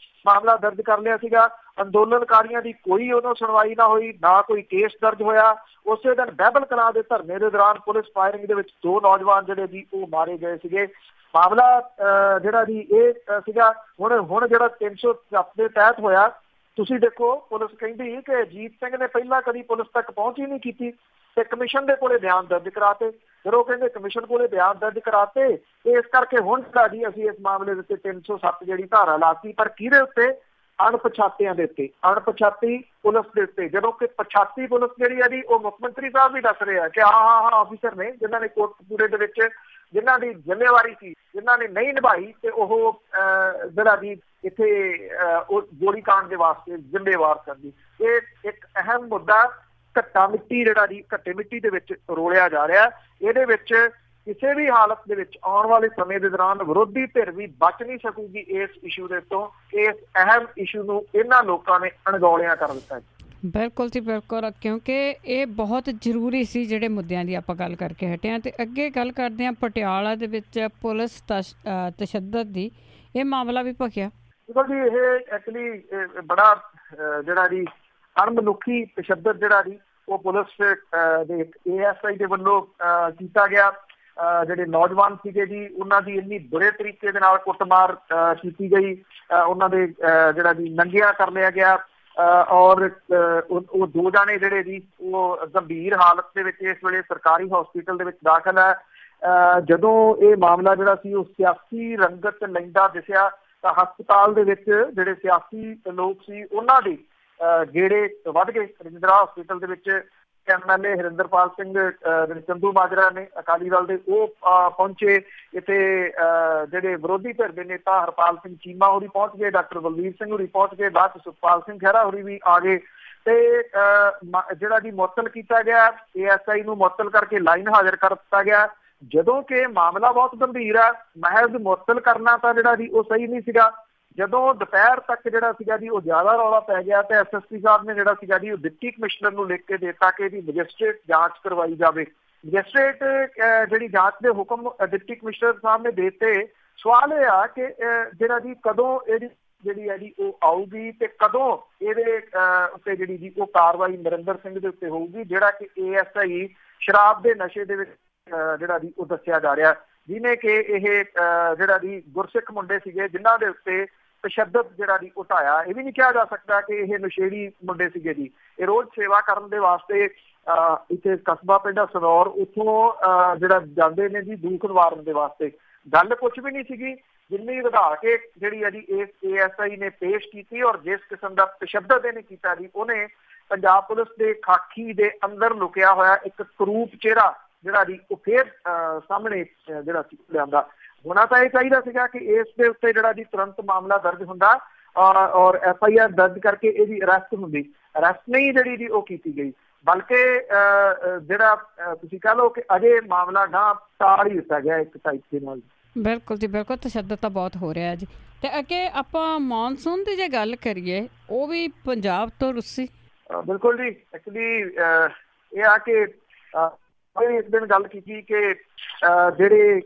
ਮਾਮਲਾ ਦਰਜ ਕਰ ਲਿਆ ਸੀਗਾ। ਅੰਦੋਲਨਕਾਰੀਆਂ ਦੀ ਕੋਈ ਉਦੋਂ ਸੁਣਵਾਈ ਨਾ ਹੋਈ, ਨਾ ਕੋਈ ਕੇਸ ਦਰਜ ਹੋਇਆ। ਉਸੇ ਦਿਨ ਬਾਈਬਲ ਕਲਾਂ ਦੇ ਧਰਨੇ ਦੇ ਦੌਰਾਨ ਪੁਲਿਸ ਫਾਇਰਿੰਗ ਦੇ ਵਿੱਚ 2 ਨੌਜਵਾਨ ਜਿਹੜੇ ਜੀ ਉਹ ਮਾਰੇ ਗਏ ਸੀਗੇ। ਮਾਮਲਾ ਜਿਹੜਾ ਜੀ ਇਹ ਸੀਗਾ ਹੁਣ ਜਿਹੜਾ 307 ਦੇ ਤਹਿਤ ਹੋਇਆ। ਤੁਸੀਂ ਦੇਖੋ, ਪੁਲਿਸ ਕਹਿੰਦੀ ਕਿ ਅਜੀਤ ਸਿੰਘ ਨੇ ਪਹਿਲਾਂ ਕਦੀ ਪੁਲਿਸ ਤੱਕ ਪਹੁੰਚ ਹੀ ਨਹੀਂ ਕੀਤੀ ਤੇ ਕਮਿਸ਼ਨ ਦੇ ਕੋਲੇ ਬਿਆਨ ਦਰਜ ਕਰਾਤੇ। ਫਿਰ ਉਹ ਕਹਿੰਦੇ ਕਮਿਸ਼ਨ ਕੋਲੇ ਬਿਆਨ ਦਰਜ ਕਰਾਤੇ ਤੇ ਇਸ ਕਰਕੇ ਹੁਣ ਜਿਹੜਾ ਜੀ ਅਸੀਂ ਇਸ ਮਾਮਲੇ ਦੇ ਉੱਤੇ 307 ਜਿਹੜੀ ਧਾਰਾ ਲਾਤੀ, ਪਰ ਕਿਹਦੇ ਉੱਤੇ? ਅਣਪਛਾਤਿਆਂ ਦੇ ਉੱਤੇ, ਅਣਪਛਾਤੀ ਪੁਲਿਸ ਦੇ ਉੱਤੇ। ਜਦੋਂ ਕਿ ਪਛਾਤੀ ਪੁਲਿਸ ਜਿਹੜੀ ਹੈ ਜੀ ਉਹ ਮੁੱਖ ਮੰਤਰੀ ਸਾਹਿਬ ਵੀ ਦੱਸ ਰਹੇ ਆ ਕਿ ਹਾਂ ਆਫੀਸਰ ਨੇ ਜਿਨ੍ਹਾਂ ਨੇ ਕੋਟਕਪੂਰੇ ਦੇ ਵਿੱਚ ਜਿਨ੍ਹਾਂ ਦੀ ਜ਼ਿੰਮੇਵਾਰੀ ਸੀ, ਜਿਨ੍ਹਾਂ ਨੇ ਨਹੀਂ ਨਿਭਾਈ ਤੇ ਉਹ ਜਿਹੜਾ ਜੀ ਇੱਥੇ ਉਹ ਗੋਲੀ ਕਾਂਡ ਦੇ ਵਾਸਤੇ ਜ਼ਿੰਮੇਵਾਰ ਕਰਦੀ। ਇਹ ਇੱਕ ਅਹਿਮ ਮੁੱਦਾ ਘੱਟਾ ਮਿੱਟੀ ਜਿਹੜਾ ਜੀ ਘੱਟੇ ਮਿੱਟੀ ਦੇ ਵਿੱਚ ਰੋਲਿਆ ਜਾ ਰਿਹਾ। ਇਹਦੇ ਵਿੱਚ ਕਿਸੇ ਵੀ ਹਾਲਤ ਦੇ ਵਿੱਚ ਆਉਣ ਵਾਲੇ ਸਮੇਂ ਦੇ ਦੌਰਾਨ ਵਿਰੋਧੀ ਧਿਰ ਵੀ ਬਚ ਨਹੀਂ ਸਕੂਗੀ ਇਸ ਇਸ਼ੂ ਦੇ ਤੋਂ। ਇਸ ਅਹਿਮ ਇਸ਼ੂ ਨੂੰ ਇਹਨਾਂ ਲੋਕਾਂ ਨੇ ਅਣਗੌਲਿਆਂ ਕਰ ਦਿੱਤਾ। ਬਿਲਕੁਲ ਜੀ ਬਿਲਕੁਲ, ਕਿਉਂਕਿ ਇਹ ਬਹੁਤ ਜ਼ਰੂਰੀ ਸੀ ਜਿਹੜੇ ਮੁੱਦਿਆਂ ਦੀ ਆਪਾਂ ਗੱਲ ਕਰਕੇ ਹਟੇ ਹਾਂ। ਅਤੇ ਅੱਗੇ ਗੱਲ ਕਰਦੇ ਹਾਂ ਪਟਿਆਲਾ ਦੇ ਵਿੱਚ ਪੁਲਿਸ ਤਸ਼ੱਦਦ ਦੀ, ਇਹ ਮਾਮਲਾ ਵੀ ਭਖਿਆ। ਦੇਖੋ ਜੀ, ਇਹ ਐਕਚੁਅਲੀ ਬੜਾ ਜਿਹੜਾ ਜੀ ਅਣਮਨੁੱਖੀ ਤਸ਼ੱਦਦ ਜਿਹੜਾ ਜੀ ਉਹ ਪੁਲਿਸ ਦੇ ASI ਦੇ ਵੱਲੋਂ ਕੀਤਾ ਗਿਆ। ਜਿਹੜੇ ਨੌਜਵਾਨ ਸੀਗੇ ਜੀ ਉਹਨਾਂ ਦੀ ਇੰਨੀ ਬੁਰੇ ਤਰੀਕੇ ਦੇ ਨਾਲ ਕੁੱਟਮਾਰ ਕੀਤੀ ਗਈ, ਉਹਨਾਂ ਦੇ ਜਿਹੜਾ ਜੀ ਨੰਗਿਆ ਕਰ ਲਿਆ ਗਿਆ। ਔਰ ਉਹ 2 ਜਾਣੇ ਜਿਹੜੇ ਜੀ ਉਹ ਗੰਭੀਰ ਹਾਲਤ ਦੇ ਵਿੱਚ ਇਸ ਵੇਲੇ ਸਰਕਾਰੀ ਹਸਪੀਟਲ ਦੇ ਵਿੱਚ ਦਾਖਲ ਹੈ। ਜਦੋਂ ਇਹ ਮਾਮਲਾ ਜਿਹੜਾ ਸੀ ਉਹ ਸਿਆਸੀ ਰੰਗਤ ਲੈਂਦਾ ਦਿਸਿਆ ਤਾਂ ਹਸਪਤਾਲ ਦੇ ਵਿੱਚ ਜਿਹੜੇ ਸਿਆਸੀ ਲੋਕ ਸੀ ਉਹਨਾਂ ਦੇ ਗੇੜੇ ਵੱਧ ਗਏ। ਰਜਿੰਦਰਾ ਹਸਪੀਟਲ ਦੇ ਵਿੱਚ MLA ਹਰਿੰਦਰਪਾਲ ਸਿੰਘ ਜਿਹੜੇ ਚੰਦੂ ਮਾਜਰਾ ਨੇ ਅਕਾਲੀ ਦਲ ਦੇ, ਉਹ ਪਹੁੰਚੇ। ਇੱਥੇ ਜਿਹੜੇ ਵਿਰੋਧੀ ਧਿਰ ਦੇ ਨੇਤਾ ਹਰਪਾਲ ਸਿੰਘ ਚੀਮਾ ਹੋਰੀ ਪਹੁੰਚ ਗਏ, ਡਾਕਟਰ ਬਲਵੀਰ ਸਿੰਘ ਹੋਰੀ ਪਹੁੰਚ ਗਏ, ਬਾਅਦ ਚ ਸੁਖਪਾਲ ਸਿੰਘ ਖਹਿਰਾ ਹੋਰੀ ਵੀ ਆ ਗਏ। ਤੇ ਜਿਹੜਾ ਜੀ ਮੁਅੱਤਲ ਕੀਤਾ ਗਿਆ, ASI ਨੂੰ ਮੁਅੱਤਲ ਕਰਕੇ ਲਾਈਨ ਹਾਜ਼ਰ ਕਰ ਦਿੱਤਾ ਗਿਆ। ਜਦੋਂ ਕਿ ਮਾਮਲਾ ਬਹੁਤ ਗੰਭੀਰ ਹੈ, ਮਹਿਜ਼ ਮੁਅੱਤਲ ਕਰਨਾ ਤਾਂ ਜਿਹੜਾ ਜੀ ਉਹ ਸਹੀ ਨਹੀਂ ਸੀਗਾ। ਜਦੋਂ ਦੁਪਹਿਰ ਤੱਕ ਜਿਹੜਾ ਸੀਗਾ ਜੀ ਉਹ ਜ਼ਿਆਦਾ ਰੌਲਾ ਪੈ ਗਿਆ ਤੇ SSP ਸਾਹਿਬ ਨੇ ਜਿਹੜਾ ਸੀਗਾ ਜੀ ਉਹ ਡਿਪਟੀ ਕਮਿਸ਼ਨਰ ਨੂੰ ਲਿਖ ਕੇ ਦਿੱਤਾ ਕਿ ਇਹਦੀ ਮੈਜਿਸਟਰੇਟ ਜਾਂਚ ਕਰਵਾਈ ਜਾਵੇ। ਮੈਜਿਸਟਰੇਟ ਜਿਹੜੀ ਜਾਂਚ ਦੇ ਹੁਕਮ ਡਿਪਟੀ ਕਮਿਸ਼ਨਰ ਸਾਹਿਬ ਨੇ ਦੇ ਦਿੱਤੇ। ਸਵਾਲ ਇਹ ਆ ਕਿ ਜਿਹੜਾ ਜੀ ਕਦੋਂ ਇਹਦੀ ਜਿਹੜੀ ਹੈ ਜੀ ਉਹ ਆਊਗੀ ਤੇ ਕਦੋਂ ਇਹਦੇ ਉੱਤੇ ਜਿਹੜੀ ਜੀ ਉਹ ਕਾਰਵਾਈ ਨਰਿੰਦਰ ਸਿੰਘ ਦੇ ਉੱਤੇ ਹੋਊਗੀ, ਜਿਹੜਾ ਕਿ ASI ਸ਼ਰਾਬ ਦੇ ਨਸ਼ੇ ਦੇ ਵਿੱਚ ਜਿਹੜਾ ਜੀ ਉਹ ਦੱਸਿਆ ਜਾ ਰਿਹਾ, ਜਿਹਨੇ ਕਿ ਇਹ ਜਿਹੜਾ ਜੀ ਗੁਰਸਿੱਖ ਮੁੰਡੇ ਸੀਗੇ ਜਿਨ੍ਹਾਂ ਦੇ ਉੱਤੇ ਤਸ਼ੱਦਦ ਜਿਹੜਾ ਜੀ ਉਹ ਢਾਇਆ। ਇਹ ਵੀ ਨਹੀਂ ਕਿਹਾ ਜਾ ਸਕਦਾ ਕਿ ਇਹ ਨਸ਼ੇੜੀ ਮੁੰਡੇ ਸੀਗੇ ਜੀ। ਇਹ ਰੋਜ਼ ਸੇਵਾ ਕਰਨ ਦੇ ਵਾਸਤੇ ਇੱਥੇ ਕਸਬਾ ਪਿੰਡ ਸਨੌਰ ਉੱਥੋਂ ਜਿਹੜਾ ਜਾਂਦੇ ਨੇ ਜੀ ਦੁੱਖ ਨਿਵਾਰਨ ਦੇ ਵਾਸਤੇ। ਗੱਲ ਕੁਛ ਵੀ ਨਹੀਂ ਸੀਗੀ ਜਿੰਨੀ ਵਧਾ ਕੇ ਜਿਹੜੀ ਹੈ ਜੀ ਇਸ ASI ਨੇ ਪੇਸ਼ ਕੀਤੀ। ਔਰ ਜਿਸ ਕਿਸਮ ਦਾ ਤਸ਼ੱਦਦ ਇਹਨੇ ਕੀਤਾ ਜੀ, ਉਹਨੇ ਪੰਜਾਬ ਪੁਲਿਸ ਦੇ ਖਾਕੀ ਦੇ ਅੰਦਰ ਲੁਕਿਆ ਹੋਇਆ ਇੱਕ ਕਰੂਪ ਚਿਹਰਾ ਜਿਹੜਾ ਜੀ ਉਹ ਫੇਰ ਸਾਹਮਣੇ ਜਿਹੜਾ ਸੀ ਲਿਆਂਦਾ। ਹੋਣਾ ਤਾਂ ਇਹ ਚਾਹੀਦਾ ਸੀਗਾ ਕਿ ਇਸ ਦੇ ਉੱਤੇ ਜਿਹੜਾ ਜੀ ਤੁਰੰਤ ਮਾਮਲਾ ਦਰਜ ਹੁੰਦਾ ਔਰ FIR ਦਰਜ ਕਰਕੇ ਇਹਦੀ ਅਰੈਸਟ ਹੁੰਦੀ। ਅਰੈਸਟ ਨਹੀਂ ਜਿਹੜੀ ਜੀ ਉਹ ਕੀਤੀ ਗਈ, ਬਲਕਿ ਜਿਹੜਾ ਤੁਸੀਂ ਕਹਿ ਲਓ ਕਿ ਅਜੇ ਮਾਮਲਾ ਗਾਂਹ ਟਾਲ ਹੀ ਦਿੱਤਾ ਗਿਆ ਇੱਕ ਟਾਈਪ ਦੇ ਨਾਲ। ਬਿਲਕੁਲ ਜੀ ਬਿਲਕੁਲ, ਤਸ਼ੱਦਦ ਤਾਂ ਬਹੁਤ ਹੋ ਰਿਹਾ ਜੀ। ਤੇ ਅੱਗੇ ਆਪਾਂ ਮੌਨਸੂਨ ਦੀ ਜੇ ਗੱਲ ਕਰੀਏ, ਉਹ ਵੀ ਪੰਜਾਬ ਤੋਂ ਰੁੱਸੀ। ਬਿਲਕੁਲ ਜੀ, ਐਕਚੁਅਲੀ ਇਹ ਆ ਕਿ ਇਸ ਦਿਨ ਗੱਲ ਕੀਤੀ ਕਿ ਜਿਹੜੇ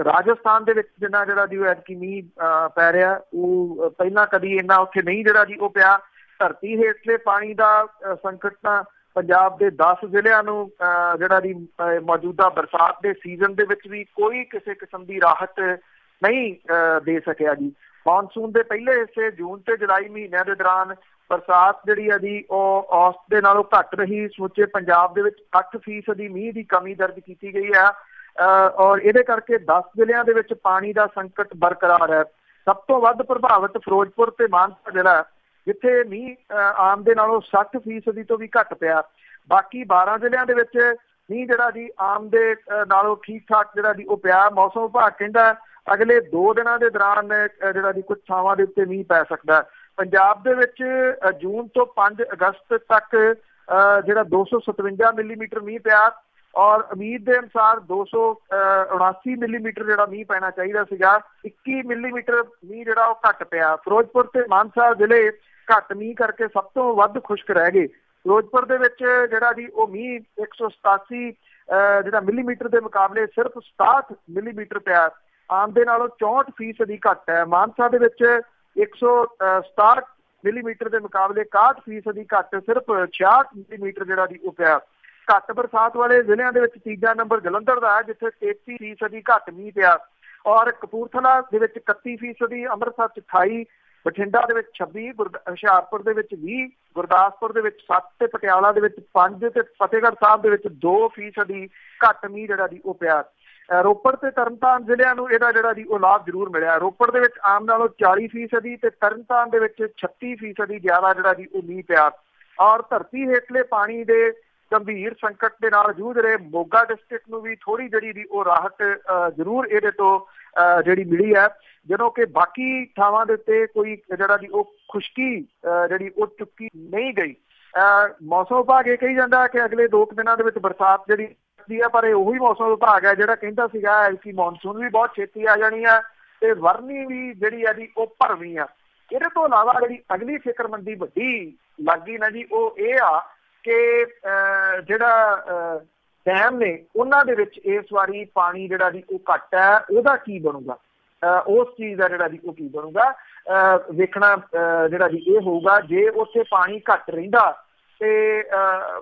ਰਾਜਸਥਾਨ ਦੇ ਵਿੱਚ ਜਿੰਨਾ ਜਿਹੜਾ ਜੀ ਐਤਕੀ ਮੀਂਹ ਪੈ ਰਿਹਾ ਉਹ ਪਹਿਲਾਂ ਕਦੀ ਇੰਨਾ ਉੱਥੇ ਨਹੀਂ ਜਿਹੜਾ ਜੀ ਉਹ ਪਿਆ। ਧਰਤੀ ਹੇਠਲੇ ਪਾਣੀ ਦਾ ਸੰਕਟ ਤਾਂ ਪੰਜਾਬ ਦੇ 10 ਜ਼ਿਲ੍ਹਿਆਂ ਨੂੰ ਜਿਹੜਾ ਜੀ ਮੌਜੂਦਾ ਬਰਸਾਤ ਦੇ ਸੀਜ਼ਨ ਦੇ ਵਿੱਚ ਵੀ ਕੋਈ ਕਿਸੇ ਕਿਸਮ ਦੀ ਰਾਹਤ ਨਹੀਂ ਦੇ ਸਕਿਆ ਜੀ। ਮਾਨਸੂਨ ਦੇ ਪਹਿਲੇ ਹਿੱਸੇ ਜੂਨ ਤੇ ਜੁਲਾਈ ਮਹੀਨਿਆਂ ਦੇ ਦੌਰਾਨ ਬਰਸਾਤ ਜਿਹੜੀ ਹੈ ਜੀ ਉਹ ਔਸਤ ਦੇ ਨਾਲੋਂ ਘੱਟ ਰਹੀ। ਸਮੁੱਚੇ ਪੰਜਾਬ ਦੇ ਵਿੱਚ 8% ਮੀਂਹ ਦੀ ਕਮੀ ਦਰਜ ਕੀਤੀ ਗਈ ਹੈ ਔਰ ਇਹਦੇ ਕਰਕੇ 10 ਜ਼ਿਲ੍ਹਿਆਂ ਦੇ ਵਿੱਚ ਪਾਣੀ ਦਾ ਸੰਕਟ ਬਰਕਰਾਰ ਹੈ। ਸਭ ਤੋਂ ਵੱਧ ਪ੍ਰਭਾਵਿਤ ਫਿਰੋਜ਼ਪੁਰ ਤੇ ਮਾਨਸਾ ਜ਼ਿਲ੍ਹਾ, ਜਿੱਥੇ ਮੀਂਹ ਆਮ ਦੇ ਨਾਲੋਂ 60% ਤੋਂ ਵੀ ਘੱਟ ਪਿਆ। ਬਾਕੀ 12 ਜ਼ਿਲ੍ਹਿਆਂ ਦੇ ਵਿੱਚ ਮੀਂਹ ਜਿਹੜਾ ਜੀ ਆਮ ਦੇ ਨਾਲੋਂ ਠੀਕ ਠਾਕ ਜਿਹੜਾ ਜੀ ਉਹ ਪਿਆ। ਮੌਸਮ ਵਿਭਾਗ ਕਹਿੰਦਾ ਅਗਲੇ 2 ਦਿਨਾਂ ਦੇ ਦੌਰਾਨ ਜਿਹੜਾ ਜੀ ਕੁਝ ਥਾਵਾਂ ਦੇ ਉੱਤੇ ਮੀਂਹ ਪੈ ਸਕਦਾ। ਪੰਜਾਬ ਦੇ ਵਿੱਚ ਜੂਨ ਤੋਂ 5 ਅਗਸਤ ਤੱਕ ਜਿਹੜਾ 257 ਮਿਲੀਮੀਟਰ ਮੀਂਹ ਪਿਆ ਔਰ ਉਮੀਦ ਦੇ ਅਨੁਸਾਰ 279 ਮਿਲੀਮੀਟਰ ਜਿਹੜਾ ਮੀਂਹ ਪੈਣਾ ਚਾਹੀਦਾ ਸੀਗਾ। 21 ਮਿਲੀਮੀਟਰ ਮੀਂਹ ਜਿਹੜਾ ਉਹ ਘੱਟ ਪਿਆ। ਫਿਰੋਜ਼ਪੁਰ ਤੇ ਮਾਨਸਾ ਜ਼ਿਲ੍ਹੇ ਘੱਟ ਮੀਂਹ ਕਰਕੇ ਸਭ ਤੋਂ ਵੱਧ ਖੁਸ਼ਕ ਰਹਿ ਗਏ। ਫਿਰੋਜ਼ਪੁਰ ਦੇ ਵਿੱਚ ਜਿਹੜਾ ਜੀ ਉਹ ਮੀਂਹ 187 ਜਿਹੜਾ ਮਿਲੀਮੀਟਰ ਦੇ ਮੁਕਾਬਲੇ ਸਿਰਫ 67 ਮਿਲੀਮੀਟਰ ਪਿਆ, ਆਮ ਦੇ ਨਾਲੋਂ 64% ਘੱਟ ਹੈ। ਮਾਨਸਾ ਦੇ ਵਿੱਚ 167 ਮਿਲੀਮੀਟਰ ਦੇ ਮੁਕਾਬਲੇ 61% ਘੱਟ, ਸਿਰਫ 66 ਮਿਲੀਮੀਟਰ ਜਿਹੜਾ ਜੀ ਉਹ ਪਿਆ। ਘੱਟ ਬਰਸਾਤ ਵਾਲੇ ਜ਼ਿਲ੍ਹਿਆਂ ਦੇ ਵਿੱਚ ਤੀਜਾ ਨੰਬਰ ਜਲੰਧਰ ਦਾ ਹੈ, ਜਿੱਥੇ 33% ਘੱਟ ਮੀਂਹ ਪਿਆ ਔਰ ਕਪੂਰਥਲਾ ਦੇ ਵਿੱਚ 31%, ਅੰਮ੍ਰਿਤਸਰ 'ਚ 28%, ਬਠਿੰਡਾ ਦੇ ਵਿੱਚ 26%, ਹੁਸ਼ਿਆਰਪੁਰ ਦੇ ਵਿੱਚ 20%, ਗੁਰਦਾਸਪੁਰ ਦੇ ਵਿੱਚ 7% ਤੇ ਪਟਿਆਲਾ ਦੇ ਵਿੱਚ 5% ਤੇ ਫਤਿਹਗੜ੍ਹ ਸਾਹਿਬ ਦੇ ਵਿੱਚ 2% ਘੱਟ ਮੀਂਹ ਜਿਹੜਾ ਜੀ ਉਹ ਪਿਆ। ਰੋਪੜ ਤੇ ਤਰਨਤਾਰਨ ਜ਼ਿਲ੍ਹਿਆਂ ਨੂੰ ਇਹਦਾ ਜਿਹੜਾ ਜੀ ਉਹ ਲਾਭ ਜ਼ਰੂਰ ਮਿਲਿਆ। ਰੋਪੜ ਦੇ ਵਿੱਚ ਆਮ ਨਾਲੋਂ 40% ਤੇ ਤਰਨਤਾਰਨ ਦੇ ਵਿੱਚ 36% ਜ਼ਿਆਦਾ ਜਿਹੜਾ ਜੀ ਉਹ ਮੀਂਹ ਪਿਆ ਔਰ ਧਰਤੀ ਹੇਠਲੇ ਪਾਣੀ ਦੇ ਗੰਭੀਰ ਸੰਕਟ ਦੇ ਨਾਲ ਜੂਝ ਰਹੇ ਮੋਗਾ ਡਿਸਟ੍ਰਿਕਟ ਨੂੰ ਵੀ ਥੋੜੀ ਜਿਹੜੀ ਦੀ ਉਹ ਰਾਹਤ ਜ਼ਰੂਰ ਇਹਦੇ ਤੋਂ ਜਿਹੜੀ ਮਿਲੀ ਹੈ, ਜਦੋਂ ਕਿ ਬਾਕੀ ਥਾਵਾਂ ਦੇ ਉੱਤੇ ਕੋਈ ਜਿਹੜਾ ਦੀ ਉਹ ਖੁਸ਼ਕੀ ਜਿਹੜੀ ਉਹ ਚੁੱਕੀ ਨਹੀਂ ਗਈ। ਮੌਸਮ ਵਿਭਾਗ ਇਹ ਕਹੀ ਜਾਂਦਾ ਕਿ ਅਗਲੇ 2 ਦਿਨਾਂ ਦੇ ਵਿੱਚ ਬਰਸਾਤ ਜਿਹੜੀ ਹੈ, ਪਰ ਇਹ ਉਹੀ ਮੌਸਮ ਵਿਭਾਗ ਹੈ ਜਿਹੜਾ ਕਹਿੰਦਾ ਸੀਗਾ ਕਿ ਮੌਨਸੂਨ ਵੀ ਬਹੁਤ ਛੇਤੀ ਆ ਜਾਣੀ ਹੈ ਤੇ ਵਰਨੀ ਵੀ ਜਿਹੜੀ ਹੈ ਜੀ ਉਹ ਭਰਵੀਂ ਆ। ਇਹਦੇ ਤੋਂ ਇਲਾਵਾ ਜਿਹੜੀ ਅਗਲੀ ਫਿਕਰਮੰਦੀ ਵੱਡੀ ਲੱਗ ਗਈ ਨਾ ਜੀ ਉਹ ਇਹ ਆ ਕਿ ਜਿਹੜਾ ਡੈਮ ਨੇ ਉਹਨਾਂ ਦੇ ਵਿੱਚ ਇਸ ਵਾਰੀ ਪਾਣੀ ਜਿਹੜਾ ਜੀ ਉਹ ਘੱਟ ਹੈ, ਉਹਦਾ ਕੀ ਬਣੂਗਾ, ਉਸ ਚੀਜ਼ ਦਾ ਜਿਹੜਾ ਜੀ ਉਹ ਕੀ ਬਣੂਗਾ ਵੇਖਣਾ ਜਿਹੜਾ ਜੀ ਇਹ ਹੋਊਗਾ। ਜੇ ਉੱਥੇ ਪਾਣੀ ਘੱਟ ਰਹਿੰਦਾ ਤੇ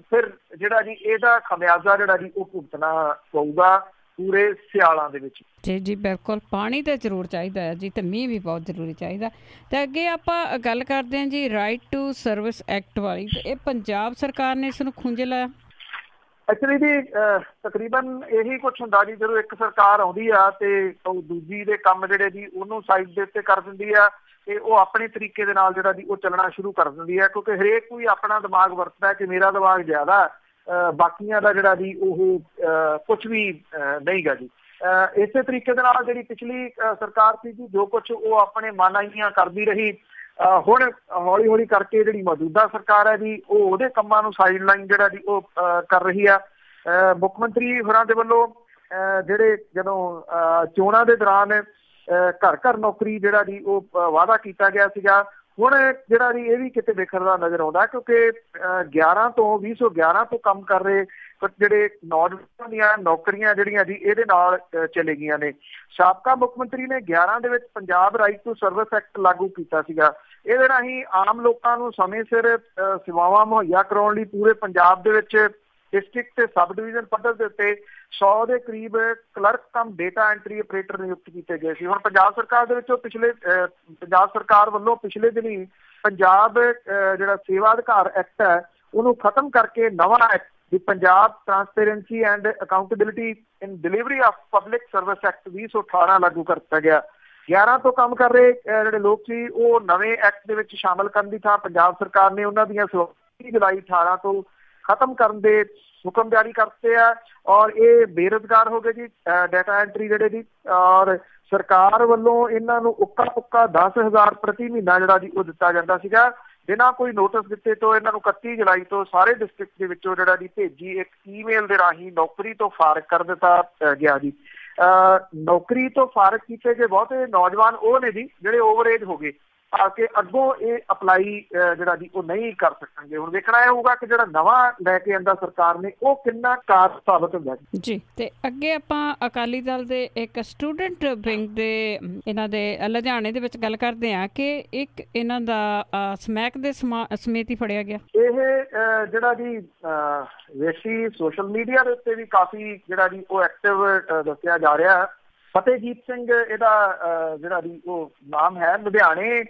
ਫਿਰ ਜਿਹੜਾ ਜੀ ਇਹਦਾ ਖਮਿਆਜ਼ਾ ਜਿਹੜਾ ਜੀ ਉਹ ਭੁਗਤਣਾ ਪਊਗਾ ਪੂਰੇ ਸਿਆਲਾਂ ਦੇ ਵਿੱਚ। ਜੀ ਜੀ ਬਿਲਕੁਲ, ਪਾਣੀ ਤਾਂ ਜ਼ਰੂਰ ਚਾਹੀਦਾ ਹੈ ਜੀ, ਤੇ ਮੀਂਹ ਵੀ ਬਹੁਤ ਜ਼ਰੂਰੀ ਚਾਹੀਦਾ। ਤੇ ਅੱਗੇ ਆਪਾਂ ਗੱਲ ਕਰਦੇ ਹਾਂ ਜੀ ਰਾਈਟ ਟੂ ਸਰਵਿਸ ਐਕਟ ਵਾਲੀ, ਤੇ ਇਹ ਪੰਜਾਬ ਸਰਕਾਰ ਨੇ ਇਸ ਨੂੰ ਖੂੰਜੇ ਲਾਇਆ। ਐਕਚੁਅਲੀ ਜੀ ਤਕਰੀਬਨ ਇਹੀ ਕੁਛ ਹੁੰਦਾ ਜੀ, ਜਦੋਂ ਇੱਕ ਸਰਕਾਰ ਆਉਂਦੀ ਆ ਤੇ ਉਹ ਦੂਜੀ ਦੇ ਕੰਮ ਜਿਹੜੇ ਜੀ ਉਹਨੂੰ ਸਾਈਡ ਦੇ ਉੱਤੇ ਕਰ ਦਿੰਦੀ ਆ ਤੇ ਉਹ ਆਪਣੇ ਤਰੀਕੇ ਦੇ ਨਾਲ ਜਿਹੜਾ ਜੀ ਉਹ ਚੱਲਣਾ ਸ਼ੁਰੂ ਕਰ ਦਿੰਦੀ ਹੈ, ਕਿਉਂਕਿ ਹਰੇਕ ਕੋਈ ਆਪਣਾ ਦਿਮਾਗ ਵਰਤਦਾ ਕਿ ਮੇਰਾ ਦਿਮਾਗ ਜ਼ਿਆਦਾ, ਬਾਕੀਆਂ ਦਾ ਜਿਹੜਾ ਜੀ ਉਹ ਕੁਛ ਵੀ ਨਹੀਂ ਗਾ ਜੀ। ਇਸੇ ਤਰੀਕੇ ਦੇ ਨਾਲ ਜਿਹੜੀ ਪਿਛਲੀ ਸਰਕਾਰ ਸੀ ਜੀ, ਜੋ ਕੁਛ ਉਹ ਆਪਣੇ ਮਨਆਈਆਂ ਕਰਦੀ ਰਹੀ, ਹੁਣ ਹੌਲੀ ਹੌਲੀ ਕਰਕੇ ਜਿਹੜੀ ਮੌਜੂਦਾ ਸਰਕਾਰ ਹੈ ਜੀ ਉਹ ਉਹਦੇ ਕੰਮਾਂ ਨੂੰ ਸਾਈਡ ਲਾਈਨ ਜਿਹੜਾ ਜੀ ਉਹ ਕਰ ਰਹੀ ਆ। ਮੁੱਖ ਮੰਤਰੀ ਹੋਰਾਂ ਦੇ ਵੱਲੋਂ ਜਿਹੜੇ ਜਦੋਂ ਚੋਣਾਂ ਦੇ ਦੌਰਾਨ ਘਰ ਘਰ ਨੌਕਰੀ ਜਿਹੜਾ ਜੀ ਉਹ ਵਾਅਦਾ ਕੀਤਾ ਗਿਆ ਸੀਗਾ, ਹੁਣ ਜਿਹੜਾ ਜੀ ਇਹ ਵੀ ਕਿਤੇ ਵਿਖਰਦਾ ਨਜ਼ਰ ਆਉਂਦਾ, ਕਿਉਂਕਿ 2011 ਤੋਂ ਕੰਮ ਕਰ ਰਹੇ ਜਿਹੜੇ ਨੌਜਵਾਨਾਂ ਦੀਆਂ ਨੌਕਰੀਆਂ ਜਿਹੜੀਆਂ ਜੀ ਇਹਦੇ ਨਾਲ ਚਲੇ ਗਈਆਂ ਨੇ। ਸਾਬਕਾ ਮੁੱਖ ਮੰਤਰੀ ਨੇ 11 ਦੇ ਵਿੱਚ Punjab right to service act ਲਾਗੂ ਕੀਤਾ ਸੀਗਾ। ਇਹਦੇ ਰਾਹੀਂ ਆਮ ਲੋਕਾਂ ਨੂੰ ਸਮੇਂ ਸਿਰ ਸੇਵਾਵਾਂ ਮੁਹੱਈਆ ਕਰਾਉਣ ਲਈ ਪੂਰੇ ਪੰਜਾਬ ਦੇ ਵਿੱਚ ਡਿਸਟ੍ਰਿਕਟ ਤੇ ਸਬ ਡਿਵੀਜ਼ਨ ਪੱਧਰ ਦੇ ਉੱਤੇ 100 ਦੇ ਕਰੀਬ ਕਲਰਕ ਕਮ ਡੇਟਾ ਐਂਟਰੀ ਆਪਰੇਟਰ ਨਿਯੁਕਤ ਕੀਤੇ ਗਏ ਸੀ। ਹੁਣ ਪੰਜਾਬ ਸਰਕਾਰ ਦੇ ਵਿੱਚੋਂ ਪੰਜਾਬ ਸਰਕਾਰ ਵੱਲੋਂ ਪਿਛਲੇ ਦਿਨੀ ਪੰਜਾਬ ਜਿਹੜਾ ਸੇਵਾ ਅਧਿਕਾਰ ਐਕਟ ਹੈ ਉਹਨੂੰ ਖਤਮ ਕਰਕੇ ਨਵਾਂ act the Punjab transparency and accountability in delivery of public service act 2018 ਲਾਗੂ ਕਰ ਦਿੱਤਾ ਗਿਆ। 11 ਤੋਂ ਕੰਮ ਕਰ ਰਹੇ ਜਿਹੜੇ ਲੋਕ ਸੀ ਉਹ ਨਵੇਂ ਐਕਟ ਦੇ ਵਿੱਚ ਸ਼ਾਮਲ ਕਰਨ ਦੀ ਥਾਂ ਪੰਜਾਬ ਸਰਕਾਰ ਨੇ ਉਹਨਾਂ ਦੀਆਂ 30 ਜੁਲਾਈ 18 ਤੋਂ ਖਤਮ ਕਰਨ ਦੇ ਹੁਕਮ ਜਾਰੀ ਕਰਤੇ ਆ, ਔਰ ਇਹ ਬੇਰੁਜ਼ਗਾਰ ਹੋ ਗਏ ਜੀ ਡਾਟਾ ਐਂਟਰੀ ਜਿਹੜੇ ਜੀ, ਔਰ ਸਰਕਾਰ ਵੱਲੋਂ ਇਹਨਾਂ ਨੂੰ ਉੱਕਾ ਪੁੱਕਾ 10,000 ਪ੍ਰਤੀ ਮਹੀਨਾ ਜਿਹੜਾ ਜੀ ਉਹ ਦਿੱਤਾ ਜਾਂਦਾ ਸੀਗਾ ਬਿਨਾਂ ਕੋਈ ਨੋਟਿਸ ਦਿੱਤੇ। ਤੋਂ ਇਹਨਾਂ ਨੂੰ 31 ਜੁਲਾਈ ਤੋਂ ਸਾਰੇ ਡਿਸਟ੍ਰਿਕਟ ਦੇ ਵਿੱਚੋਂ ਜਿਹੜਾ ਜੀ ਭੇਜੀ ਇੱਕ ਈਮੇਲ ਦੇ ਰਾਹੀਂ ਨੌਕਰੀ ਤੋਂ ਫਾਰਗ ਕਰ ਦਿੱਤਾ ਗਿਆ ਜੀ। ਨੌਕਰੀ ਤੋਂ ਫਾਰਗ ਕੀਤੇ ਗਏ ਬਹੁਤੇ ਨੌਜਵਾਨ ਉਹ ਨੇ ਜੀ ਜਿਹੜੇ ਓਵਰ ਏਜ ਹੋ ਗਏ, ਆ ਕੇ ਅੱਗੋਂ ਇਹ ਅਪਲਾਈ ਜਿਹੜਾ ਜੀ ਉਹ ਨਹੀਂ ਕਰ ਸਕਣਗੇ। ਹੁਣ ਦੇਖਣਾ ਇਹ ਹੋਊਗਾ ਕਿ ਜਿਹੜਾ ਨਵਾਂ ਲੈ ਕੇ ਆਂਦਾ ਸਰਕਾਰ ਨੇ ਉਹ ਕਿੰਨਾ ਕਾਰ ਸਾਬਤ ਹੁੰਦਾ ਜੀ। ਤੇ ਅੱਗੇ ਆਪਾਂ ਅਕਾਲੀ ਦਲ ਦੇ ਇੱਕ ਸਟੂਡੈਂਟ ਵਿੰਗ ਦੇ ਇਹਨਾਂ ਦੇ ਲੁਧਿਆਣੇ ਦੇ ਵਿੱਚ ਗੱਲ ਕਰਦੇ ਹਾਂ ਕਿ ਇੱਕ ਇਹਨਾਂ ਦਾ ਸਮੈਕ ਦੇ ਸਮੇਤ ਹੀ ਫੜਿਆ ਗਿਆ। ਇਹ ਜਿਹੜਾ ਜੀ ਵਿਅਕਤੀ ਸੋਸ਼ਲ ਮੀਡੀਆ ਦੇ ਉੱਤੇ ਵੀ ਕਾਫੀ ਜਿਹੜਾ ਜੀ ਉਹ ਐਕਟਿਵ ਦੱਸਿਆ ਜਾ ਰਿਹਾ। ਫਤਿਹਜੀਤ ਸਿੰਘ ਇਹਦਾ ਜਿਹੜਾ ਜੀ ਉਹ ਨਾਮ ਹੈ। ਲੁਧਿਆਣੇ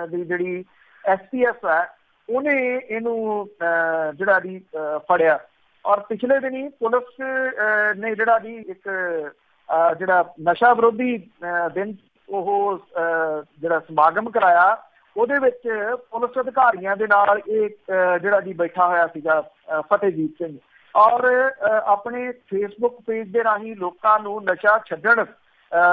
ਦੀ ਜਿਹੜੀ SPS ਹੈ ਉਹਨੇ ਇਹਨੂੰ ਜਿਹੜਾ ਜੀ ਫੜਿਆ, ਔਰ ਪਿਛਲੇ ਦਿਨੀ ਪੁਲਿਸ ਨੇ ਜਿਹੜਾ ਜੀ ਇੱਕ ਜਿਹੜਾ ਨਸ਼ਾ ਵਿਰੋਧੀ ਦਿਨ ਉਹ ਜਿਹੜਾ ਸਮਾਗਮ ਕਰਾਇਆ, ਉਹਦੇ ਵਿੱਚ ਪੁਲਿਸ ਅਧਿਕਾਰੀਆਂ ਦੇ ਨਾਲ ਇਹ ਜਿਹੜਾ ਜੀ ਬੈਠਾ ਹੋਇਆ ਸੀਗਾ ਫਤਿਹਜੀਤ ਸਿੰਘ, ਔਰ ਆਪਣੇ ਫੇਸਬੁੱਕ ਪੇਜ ਦੇ ਰਾਹੀਂ ਲੋਕਾਂ ਨੂੰ ਨਸ਼ਾ ਛੱਡਣ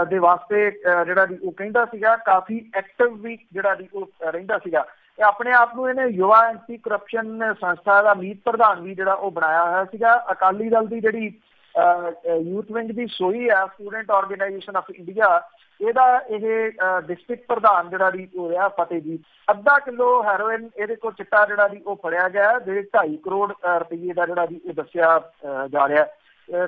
ਦੇ ਵਾਸਤੇ ਜਿਹੜਾ ਜੀ ਉਹ ਕਹਿੰਦਾ ਸੀਗਾ। ਕਾਫੀ ਐਕਟਿਵ ਵੀ ਜਿਹੜਾ ਜੀ ਉਹ ਰਹਿੰਦਾ ਸੀਗਾ। ਤੇ ਆਪਣੇ ਆਪ ਨੂੰ ਇਹਨੇ ਯੁਵਾ ਐਂਟੀ ਕਰਪਸ਼ਨ ਸੰਸਥਾ ਦਾ ਮੀਤ ਪ੍ਰਧਾਨ ਵੀ ਜਿਹੜਾ ਉਹ ਬਣਾਇਆ ਹੋਇਆ ਸੀਗਾ। ਅਕਾਲੀ ਦਲ ਦੀ ਜਿਹੜੀ ਯੂਥ ਵਿੰਗ ਦੀ ਸੋਈ ਹੈ ਸਟੂਡੈਂਟ ਆਰਗੇਨਾਈਜੇਸ਼ਨ ਆਫ ਇੰਡੀਆ, ਇਹਦਾ ਇਹ ਡਿਸਟ੍ਰਿਕਟ ਪ੍ਰਧਾਨ ਜਿਹੜਾ ਜੀ ਉਹ ਰਿਹਾ ਫਤਿਹਜੀਤ। 1.5 ਕਿਲੋ ਹੈਰੋਇਨ ਇਹਦੇ ਕੋਲ ਚਿੱਟਾ ਜਿਹੜਾ ਜੀ ਉਹ ਫੜਿਆ ਗਿਆ, ਜਿਹੜੇ 2.5 ਕਰੋੜ ਰੁਪਏ ਦਾ ਜਿਹੜਾ ਜੀ ਇਹ ਦੱਸਿਆ ਜਾ ਰਿਹਾ।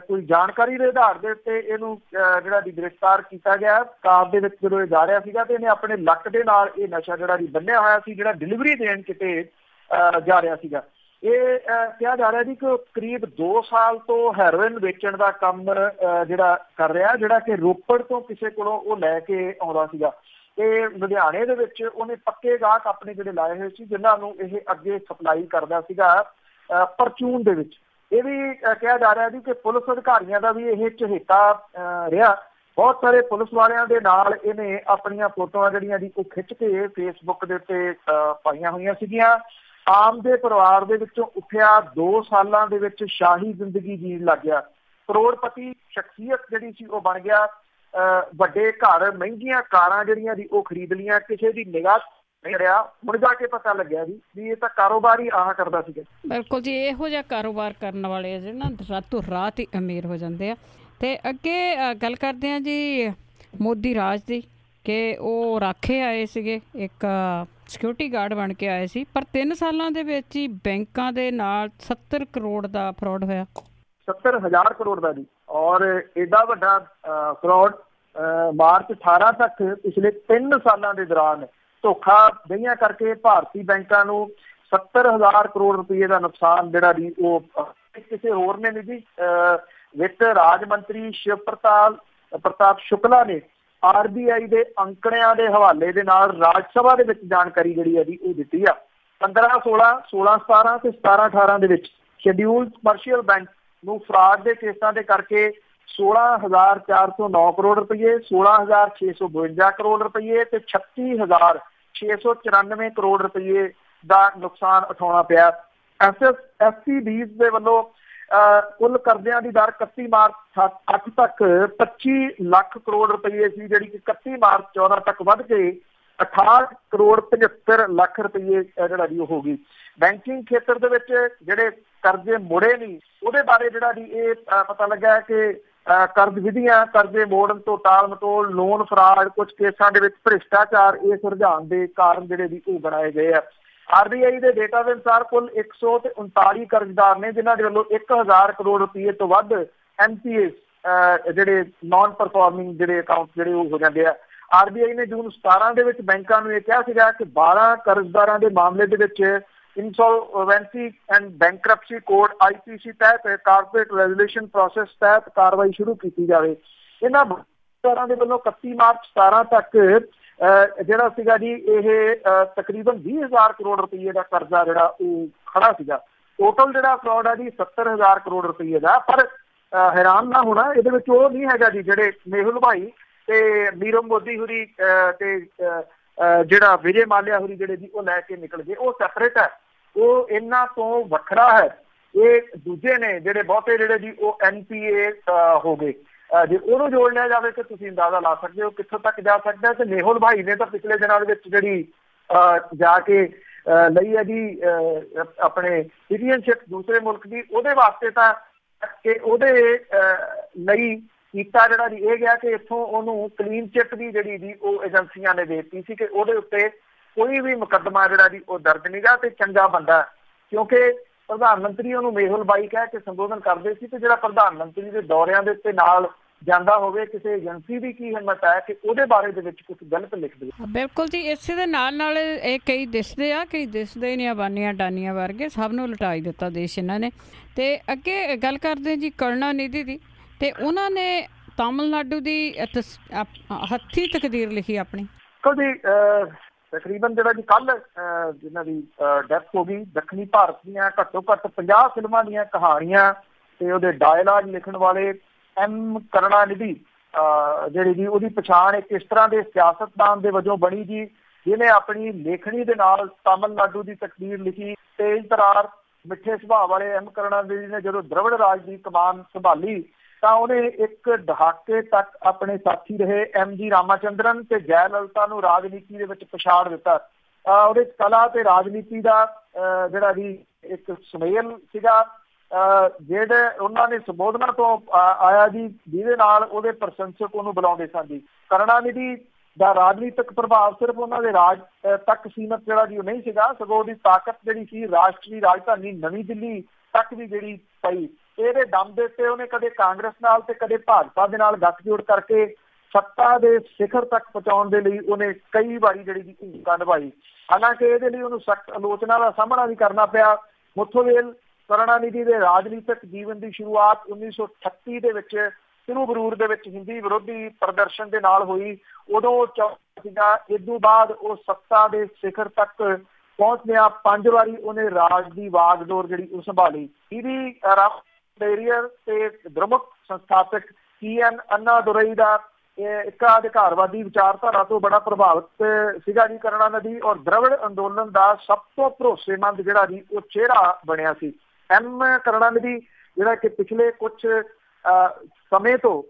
ਕੋਈ ਜਾਣਕਾਰੀ ਦੇ ਆਧਾਰ ਦੇ ਉੱਤੇ ਇਹਨੂੰ ਜਿਹੜਾ ਜੀ ਗ੍ਰਿਫਤਾਰ ਕੀਤਾ ਗਿਆ। ਕਾਰ ਦੇ ਵਿੱਚ ਜਦੋਂ ਇਹ ਜਾ ਰਿਹਾ ਸੀਗਾ ਤੇ ਇਹਨੇ ਆਪਣੇ ਲੱਕ ਦੇ ਨਾਲ ਇਹ ਨਸ਼ਾ ਜਿਹੜਾ ਜੀ ਬੰਨਿਆ ਹੋਇਆ ਸੀ, ਜਿਹੜਾ ਡਿਲੀਵਰੀ ਦੇਣ ਕਿਤੇ ਜਾ ਰਿਹਾ ਸੀਗਾ। ਇਹ ਕਿਹਾ ਜਾ ਰਿਹਾ ਜੀ ਕਿ ਕਰੀਬ 2 ਸਾਲ ਤੋਂ ਹੈਰੋਇਨ ਵੇਚਣ ਦਾ ਕੰਮ ਜਿਹੜਾ ਕਰ ਰਿਹਾ, ਜਿਹੜਾ ਕਿ ਰੋਪੜ ਤੋਂ ਕਿਸੇ ਕੋਲੋਂ ਉਹ ਲੈ ਕੇ ਆਉਂਦਾ ਸੀਗਾ। ਤੇ ਲੁਧਿਆਣੇ ਦੇ ਵਿੱਚ ਉਹਨੇ ਪੱਕੇ ਗਾਹਕ ਆਪਣੇ ਜਿਹੜੇ ਲਾਏ ਹੋਏ ਸੀ ਜਿਨ੍ਹਾਂ ਨੂੰ ਇਹ ਅੱਗੇ ਸਪਲਾਈ ਕਰਦਾ ਸੀਗਾ ਪਰਚੂਨ ਦੇ ਵਿੱਚ। ਇਹ ਵੀ ਕਿਹਾ ਜਾ ਰਿਹਾ ਜੀ ਕਿ ਪੁਲਿਸ ਅਧਿਕਾਰੀਆਂ ਦਾ ਵੀ ਇਹ ਚਹੇਤਾ ਰਿਹਾ। ਬਹੁਤ ਸਾਰੇ ਪੁਲਿਸ ਵਾਲਿਆਂ ਦੇ ਨਾਲ ਇਹਨੇ ਆਪਣੀਆਂ ਫੋਟੋਆਂ ਜਿਹੜੀਆਂ ਜੀ ਉਹ ਖਿੱਚ ਕੇ ਫੇਸਬੁੱਕ ਦੇ ਉੱਤੇ ਪਾਈਆਂ ਹੋਈਆਂ ਸੀਗੀਆਂ। ਆਮ ਦੇ ਪਰਿਵਾਰ ਦੇ ਵਿੱਚੋਂ ਉੱਠਿਆ 2 ਸਾਲਾਂ ਦੇ ਵਿੱਚ ਸ਼ਾਹੀ ਜ਼ਿੰਦਗੀ ਜੀਣ ਲੱਗ ਗਿਆ। ਕਰੋੜਪਤੀ ਸ਼ਖਸੀਅਤ ਜਿਹੜੀ ਸੀ ਉਹ ਬਣ ਗਿਆ। ਵੱਡੇ ਘਰ, ਮਹਿੰਗੀਆਂ ਕਾਰਾਂ ਜਿਹੜੀਆਂ ਜੀ ਉਹ ਖਰੀਦ ਲੀਆਂ। ਕਿਸੇ ਦੀ ਨਿਗਾਹ ਨਹੀਂ ਰਿਹਾ। ਹੁਣ ਜਾ ਕੇ ਪਤਾ ਲੱਗਿਆ ਜੀ ਵੀ ਇਹ ਤਾਂ ਕਾਰੋਬਾਰ ਹੀ ਆਹ ਕਰਦਾ ਸੀਗਾ। ਬਿਲਕੁਲ ਜੀ, ਇਹੋ ਜਿਹਾ ਕਾਰੋਬਾਰ ਕਰਨ ਵਾਲੇ ਜਿਹੜੇ ਨਾ ਰਾਤੋਂ ਰਾਤ ਹੀ ਅਮੀਰ ਹੋ ਜਾਂਦੇ ਆ। ਤੇ ਅੱਗੇ ਗੱਲ ਕਰਦੇ ਹਾਂ ਜੀ ਮੋਦੀ ਰਾਜ ਦੀ। ਕਿ ਉਹ ਰਾਖੇ ਆਏ ਸੀਗੇ, ਇੱਕ ਸਿਕਿਉਰਿਟੀ ਗਾਰਡ ਬਣ ਕੇ ਆਏ ਸੀ, ਪਰ 3 ਸਾਲਾਂ ਦੇ ਵਿੱਚ ਹੀ ਬੈਂਕਾਂ ਦੇ ਨਾਲ 70 ਕਰੋੜ ਦਾ ਫਰਾਡ ਹੋਇਆ। 70,000 ਕਰੋੜ ਦਾ ਜੀ। ਔਰ ਏਡਾ ਵੱਡਾ ਫਰਾਡ ਮਾਰਚ 18 ਤੱਕ ਪਿਛਲੇ 3 ਸਾਲਾਂ ਦੇ ਦੌਰਾਨ ਧੋਖਾ ਦਈਆਂ ਕਰਕੇ ਭਾਰਤੀ ਬੈਂਕਾਂ ਨੂੰ 70,000 ਕਰੋੜ ਰੁਪਏ ਦਾ ਨੁਕਸਾਨ ਜਿਹੜਾ ਜੀ ਉਹ ਕਿਸੇ ਹੋਰ ਨੇ ਨਹੀਂ ਜੀ। ਵਿੱਤ ਰਾਜ ਮੰਤਰੀ ਸ਼ਿਵ ਪ੍ਰਤਾਪ ਸ਼ੁਕਲਾ ਨੇ RBI ਦੇ ਅੰਕੜਿਆਂ ਦੇ ਹਵਾਲੇ ਦੇ ਨਾਲ ਰਾਜ ਸਭਾ ਦੇ ਵਿੱਚ ਜਾਣਕਾਰੀ ਜਿਹੜੀ ਹੈ ਜੀ ਉਹ ਦਿੱਤੀ ਆ। 15-16, 16-17 ਤੇ 17-18 ਦੇ ਵਿੱਚ ਸ਼ਡਿਊਲਡ ਕਮਰਸ਼ੀਅਲ ਬੈਂਕ ਨੂੰ ਫਰਾਡ ਦੇ ਕੇਸਾਂ ਦੇ ਕਰਕੇ 16,409 ਕਰੋੜ ਰੁਪਏ, 16,652 ਕਰੋੜ ਰੁਪਏ ਤੇ 36,694 ਕਰੋੜ ਰੁਪਏ ਦਾ ਨੁਕਸਾਨ ਉਠਾਉਣਾ ਪਿਆ। SCBs ਦੇ ਵੱਲੋਂ ਕੁੱਲ ਕਰਜ਼ਿਆਂ ਦੀ ਦਰ 31 ਮਾਰਚ 8 ਤੱਕ 25 ਲੱਖ ਕਰੋੜ ਰੁਪਏ ਸੀ, ਜਿਹੜੀ ਕਿ 31 ਮਾਰਚ 14 ਤੱਕ ਵੱਧ ਕੇ 68 ਕਰੋੜ 75 ਲੱਖ ਰੁਪਏ ਜਿਹੜਾ ਜੀ ਉਹ ਹੋ ਗਈ। ਬੈਂਕਿੰਗ ਖੇਤਰ ਦੇ ਵਿੱਚ ਜਿਹੜੇ ਕਰਜ਼ੇ ਮੁੜੇ ਨਹੀਂ ਉਹਦੇ ਬਾਰੇ ਜਿਹੜਾ ਜੀ ਇਹ ਪਤਾ ਲੱਗਾ ਕਿ ਕਰਜ਼ ਵਿਧੀਆਂ, ਕਰਜ਼ੇ ਮੋੜਨ ਤੋਂ ਟਾਲ ਮਟੋਲ, ਲੋਨ ਫਰਾਡ, ਕੁਝ ਕੇਸਾਂ ਦੇ ਵਿੱਚ ਭ੍ਰਿਸ਼ਟਾਚਾਰ ਇਸ ਰੁਝਾਨ ਦੇ ਕਾਰਨ ਜਿਹੜੇ ਜੀ ਉਹ ਬਣਾਏ ਗਏ ਆ। RBI ਦੇ ਡੇਟਾ ਦੇ ਅਨੁਸਾਰ ਕੁੱਲ 139 ਕਰਜ਼ਦਾਰ ਨੇ ਜਿਨ੍ਹਾਂ ਦੇ ਵੱਲੋਂ 1,000 ਕਰੋੜ ਰੁਪਏ ਤੋਂ ਵੱਧ NPAs ਜਿਹੜੇ ਨਾਨ ਪਰਫਾਰਮਿੰਗ ਜਿਹੜੇ ਅਕਾਊਂਟ ਜਿਹੜੇ ਉਹ ਹੋ ਜਾਂਦੇ ਆ। RBI ਨੇ ਜੂਨ 17 ਦੇ ਵਿੱਚ ਬੈਂਕਾਂ ਨੂੰ ਇਹ ਕਿਹਾ ਸੀਗਾ ਕਿ 12 ਕਰਜ਼ਦਾਰਾਂ ਦੇ ਮਾਮਲੇ ਦੇ ਵਿੱਚ ਇੰਸੋਲਵੈਂਸੀ ਐਂਡ ਬੈਂਕਰਪਸੀ ਕੋਡ IPC ਤਹਿਤ ਕਾਰਪੋਰੇਟ ਰੈਜ਼ੋਲੂਸ਼ਨ ਪ੍ਰੋਸੈਸ ਤਹਿਤ ਕਾਰਵਾਈ ਸ਼ੁਰੂ ਕੀਤੀ ਜਾਵੇ। ਇਹਨਾਂ ਕਰਜ਼ਦਾਰਾਂ ਦੇ ਵੱਲੋਂ 31 ਮਾਰਚ 17 ਤੱਕ ਜਿਹੜਾ ਸੀਗਾ ਜੀ ਇਹ ਤਕਰੀਬਨ 20,000 ਕਰੋੜ ਰੁਪਏ ਦਾ ਕਰਜ਼ਾ ਜਿਹੜਾ ਉਹ ਖੜਾ ਸੀਗਾ। ਟੋਟਲ ਜਿਹੜਾ ਫਰਾਡ ਹੈ ਜੀ 70,000 ਕਰੋੜ ਰੁਪਏ ਦਾ। ਪਰ ਹੈਰਾਨ ਨਾ ਹੋਣਾ, ਇਹਦੇ ਵਿੱਚ ਉਹ ਨਹੀਂ ਹੈਗਾ ਜੀ ਜਿਹੜੇ ਮੇਹੁਲ ਭਾਈ ਤੇ ਨੀਰਵ ਮੋਦੀ ਹੁਰੀ ਤੇ ਜਿਹੜਾ ਵਿਜੇ ਮਾਲਿਆ ਹੁਰੀ ਜਿਹੜੇ ਜੀ ਉਹ ਲੈ ਕੇ ਨਿਕਲ ਗਏ, ਉਹ ਸੈਪਰੇਟ ਹੈ, ਉਹ ਇਹਨਾਂ ਤੋਂ ਵੱਖਰਾ ਹੈ। ਇਹ ਦੂਜੇ ਨੇ ਜਿਹੜੇ ਬਹੁਤੇ ਜਿਹੜੇ ਜੀ ਉਹ NPA ਹੋ ਗਏ। ਜੇ ਉਹਨੂੰ ਜੋੜ ਲਿਆ ਜਾਵੇ ਤਾਂ ਤੁਸੀਂ ਅੰਦਾਜ਼ਾ ਲਾ ਸਕਦੇ ਹੋ ਕਿੱਥੋਂ ਤੱਕ ਜਾ ਸਕਦਾ। ਤੇ ਮੇਹੁਲ ਭਾਈ ਨੇ ਤਾਂ ਪਿਛਲੇ ਦਿਨਾਂ ਦੇ ਵਿੱਚ ਜਿਹੜੀ ਜਾ ਕੇ ਲਈ ਹੈ ਜੀ ਆਪਣੇ ਸਿਟੀਜ਼ਨਸ਼ਿਪ ਦੂਸਰੇ ਮੁਲਕ ਦੀ, ਉਹਦੇ ਵਾਸਤੇ ਤਾਂ ਕਿ ਉਹਦੇ ਲਈ ਕੀਤਾ ਜਿਹੜਾ ਜੀ ਇਹ ਗਿਆ ਕਿ ਇੱਥੋਂ ਉਹਨੂੰ ਕਲੀਨ ਚਿੱਟ ਦੀ ਜਿਹੜੀ ਜੀ ਉਹ ਏਜੰਸੀਆਂ ਨੇ ਦੇ ਦਿੱਤੀ ਸੀ ਕਿ ਉਹਦੇ ਉੱਤੇ ਕੋਈ ਵੀ ਮੁਕੱਦਮਾ ਜਿਹੜਾ ਜੀ ਉਹ ਦਰਜ ਨੀਗਾ ਤੇ ਚੰਗਾ ਬੰਦਾ, ਕਿਉਂਕਿ ਪ੍ਰਧਾਨ ਮੰਤਰੀ ਉਹਨੂੰ ਮੇਹੁਲ ਬਾਈ ਕਹਿ ਕੇ ਸੰਬੋਧਨ ਕਰਦੇ ਸੀ। ਤੇ ਜਿਹੜਾ ਪ੍ਰਧਾਨ ਮੰਤਰੀ ਦੇ ਦੌਰਿਆਂ ਦੇ ਉੱਤੇ ਨਾਲ ਜਾਂਦਾ ਹੋਵੇ, ਕਿਸੇ ਏਜੰਸੀ ਦੀ ਕੀ ਹਿੰਮਤ ਹੈ ਕਿ ਉਹਦੇ ਬਾਰੇ ਦੇ ਵਿੱਚ ਕੁਝ ਗਲਤ ਲਿਖ ਦੇਵੇ। ਬਿਲਕੁਲ ਜੀ, ਇਸੇ ਦੇ ਨਾਲ ਨਾਲ ਇਹ ਕਈ ਦਿਸਦੇ ਆ, ਕਈ ਦਿਸਦੇ ਨਹੀਂ, ਬਾਨੀਆਂ ਡਾਨੀਆਂ ਵਰਗੇ ਸਭ ਨੂੰ ਲੁਟਾਈ ਦਿੱਤਾ ਦੇਸ਼ ਇਹਨਾਂ ਨੇ। ਤੇ ਅੱਗੇ ਗੱਲ ਕਰਦੇ ਜੀ ਕਰੁਣਾਨਿਧੀ ਦੀ, ਤੇ ਉਹਨਾਂ ਨੇ ਤਾਮਿਲਨਾਡੂ ਦੀ ਹੱਥੀਂ ਤਕਦੀਰ ਲਿਖੀ ਆਪਣੀ। ਜੀ ਤਕਰੀਬਨ ਜਿਹੜਾ ਜੀ ਕੱਲ ਜਿਹਨਾਂ ਦੀ ਡੈਥ ਹੋ ਗਈ, ਦੱਖਣੀ ਭਾਰਤ ਦੀਆਂ ਘੱਟੋ ਘੱਟ 50 ਫਿਲਮਾਂ ਦੀਆਂ ਕਹਾਣੀਆਂ ਤੇ ਉਹਦੇ ਡਾਇਲਾਗ ਲਿਖਣ ਵਾਲੇ M ਕਰੁਣਾਨਿਧੀ ਜਿਹੜੀ ਜੀ ਉਹਦੀ ਪਛਾਣ ਇੱਕ ਇਸ ਤਰ੍ਹਾਂ ਦੇ ਸਿਆਸਤਦਾਨ ਦੇ ਵਜੋਂ ਬਣੀ ਜੀ ਜਿਹਨੇ ਆਪਣੀ ਲੇਖਣੀ ਦੇ ਨਾਲ ਤਾਮਿਲਨਾਡੂ ਦੀ ਤਕਦੀਰ ਲਿਖੀ। ਤੇਜ਼ ਤਰਾਰ ਮਿੱਠੇ ਸੁਭਾਅ ਵਾਲੇ M ਕਰੁਣਾਨਿਧੀ ਨੇ ਜਦੋਂ ਦ੍ਰਵਿੜ ਰਾਜ ਦੀ ਕਮਾਨ ਸੰਭਾਲੀ ਤਾਂ ਉਹਨੇ ਇੱਕ ਦਹਾਕੇ ਤੱਕ ਆਪਣੇ ਸਾਥੀ ਰਹੇ MG ਰਾਮਾਚੰਦਰਨ ਤੇ ਜੈ ਲਲਿਤਾ ਨੂੰ ਰਾਜਨੀਤੀ ਦੇ ਵਿੱਚ ਪਛਾੜ ਦਿੱਤਾ। ਉਹਦੇ ਕਲਾ ਤੇ ਰਾਜਨੀਤੀ ਦਾ ਜਿਹੜਾ ਜੀ ਇੱਕ ਸੁਮੇਲ ਸੀਗਾ ਜਿਹੜੇ ਉਹਨਾਂ ਨੇ ਸੰਬੋਧਨਾਂ ਤੋਂ ਆਇਆ ਜੀ, ਜਿਹਦੇ ਨਾਲ ਉਹਦੇ ਪ੍ਰਸ਼ੰਸਕ ਉਹਨੂੰ ਬੁਲਾਉਂਦੇ ਸਨ ਜੀ। ਕਰੁਣਾਨਿਧੀ ਦਾ ਰਾਜਨੀਤਿਕ ਪ੍ਰਭਾਵ ਸਿਰਫ ਉਹਨਾਂ ਦੇ ਰਾਜ ਤੱਕ ਸੀਮਤ ਜਿਹੜਾ ਜੀ ਉਹ ਨਹੀਂ ਸੀਗਾ, ਸਗੋਂ ਉਹਦੀ ਤਾਕਤ ਜਿਹੜੀ ਸੀ ਰਾਸ਼ਟਰੀ ਰਾਜਧਾਨੀ ਨਵੀਂ ਦਿੱਲੀ ਤੱਕ ਵੀ ਜਿਹੜੀ ਪਈ। ਇਹਦੇ ਦਮ ਦੇ ਉੱਤੇ ਉਹਨੇ ਕਦੇ ਕਾਂਗਰਸ ਨਾਲ ਤੇ ਕਦੇ ਭਾਜਪਾ ਦੇ ਨਾਲ ਗੱਠਜੋੜ ਕਰਕੇ ਸੱਤਾ ਦੇ ਸਿਖਰ ਤੱਕ ਪਹੁੰਚਾਉਣ ਦੇ ਲਈ ਉਹਨੇ ਕਈ ਵਾਰੀ ਜਿਹੜੀ ਜੀ ਭੂਮਿਕਾ ਨਿਭਾਈ। ਹਾਲਾਂਕਿ ਇਹਦੇ ਲਈ ਉਹਨੂੰ ਸਖਤ ਆਲੋਚਨਾ ਦਾ ਸਾਹਮਣਾ ਵੀ ਕਰਨਾ ਪਿਆ। ਮੁੱਥੋਵੇਲ ਕਰੁਣਾਨਿਧੀ ਦੇ ਰਾਜਨੀਤਿਕ ਜੀਵਨ ਦੀ ਸ਼ੁਰੂਆਤ 1938 ਦੇ ਵਿੱਚ ਤਿਰੂਵਰੂਰ ਦੇ ਵਿੱਚ ਹਿੰਦੀ ਵਿਰੋਧੀ ਪ੍ਰਦਰਸ਼ਨ ਦੇ ਨਾਲ ਹੋਈ। ਉਦੋਂ ਸੀਗਾ, ਇਦੋਂ ਬਾਅਦ ਉਹ ਸੱਤਾ ਦੇ ਸਿਖਰ ਤੱਕ ਪਹੁੰਚਦਿਆਂ 5 ਵਾਰੀ ਉਹਨੇ ਰਾਜ ਦੀ ਵਾਗਡੋਰ ਜਿਹੜੀ ਉਹ ਸੰਭਾਲੀ। ਇਹਦੀ ਤੇ ਦ੍ਰਮੁਕ ਸੰਸਥਾਪਕ TN ਅੰਨਾਦੁਰਈ ਦਾ ਇੱਕ ਅਧਿਕਾਰਵਾਦੀ ਵਿਚਾਰਧਾਰਾ ਤੋਂ ਬੜਾ ਪ੍ਰਭਾਵਿਤ ਸੀਗਾ ਜੀ ਕਰੁਣਾਨਿਧੀ, ਔਰ ਦ੍ਰਵਿੜ ਅੰਦੋਲਨ ਦਾ ਸਭ ਤੋਂ ਭਰੋਸੇਮੰਦ ਜਿਹੜਾ ਜੀ ਉਹ ਚਿਹਰਾ ਬਣਿਆ ਸੀ। M ਕਰੁਣਾਨਿਧੀ ਜਿਹੜਾ ਕਿ ਪਿਛਲੇ ਕੁਝ ਸਮੇਂ ਤੋਂ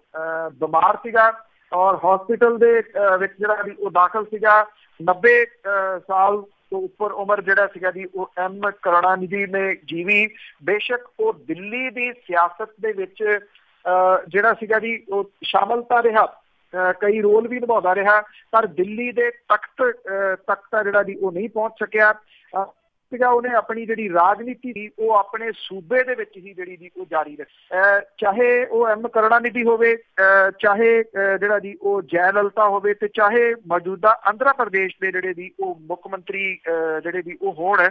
ਬਿਮਾਰ ਸੀਗਾ ਔਰ ਹਸਪੀਟਲ ਦੇ ਵਿੱਚ ਜਿਹੜਾ ਜੀ ਉਹ ਦਾਖਲ ਸੀਗਾ। 90 ਸਾਲ ਤੋਂ ਉੱਪਰ ਉਮਰ ਜਿਹੜਾ ਸੀਗਾ ਜੀ ਉਹ M ਕਰੁਣਾਨਿਧੀ ਨੇ ਜੀਵੀ। ਬੇਸ਼ੱਕ ਉਹ ਦਿੱਲੀ ਦੀ ਸਿਆਸਤ ਦੇ ਵਿੱਚ ਜਿਹੜਾ ਸੀਗਾ ਜੀ ਉਹ ਸ਼ਾਮਲ ਤਾਂ ਰਿਹਾ, ਕਈ ਰੋਲ ਵੀ ਨਿਭਾਉਂਦਾ ਰਿਹਾ, ਪਰ ਦਿੱਲੀ ਦੇ ਤਖਤ ਤੱਕ ਜਿਹੜਾ ਦੀ ਉਹ ਨਹੀਂ ਪਹੁੰਚ ਸਕਿਆ ਸੀਗਾ। ਉਹਨੇ ਆਪਣੀ ਜਿਹੜੀ ਰਾਜਨੀਤੀ ਸੀ ਉਹ ਆਪਣੇ ਸੂਬੇ ਦੇ ਵਿੱਚ ਹੀ ਜਿਹੜੀ ਦੀ ਉਹ ਜਾਰੀ ਰੱਖੀ, ਚਾਹੇ ਉਹ M ਕਰੁਣਾਨਿਧੀ ਹੋਵੇ, ਚਾਹੇ ਜਿਹੜਾ ਦੀ ਉਹ ਜੈ ਲਲਿਤਾ ਹੋਵੇ, ਤੇ ਚਾਹੇ ਮੌਜੂਦਾ ਆਂਧਰਾ ਪ੍ਰਦੇਸ਼ ਦੇ ਜਿਹੜੇ ਦੀ ਉਹ ਮੁੱਖ ਮੰਤਰੀ ਜਿਹੜੇ ਦੀ ਉਹ ਹੋਣ।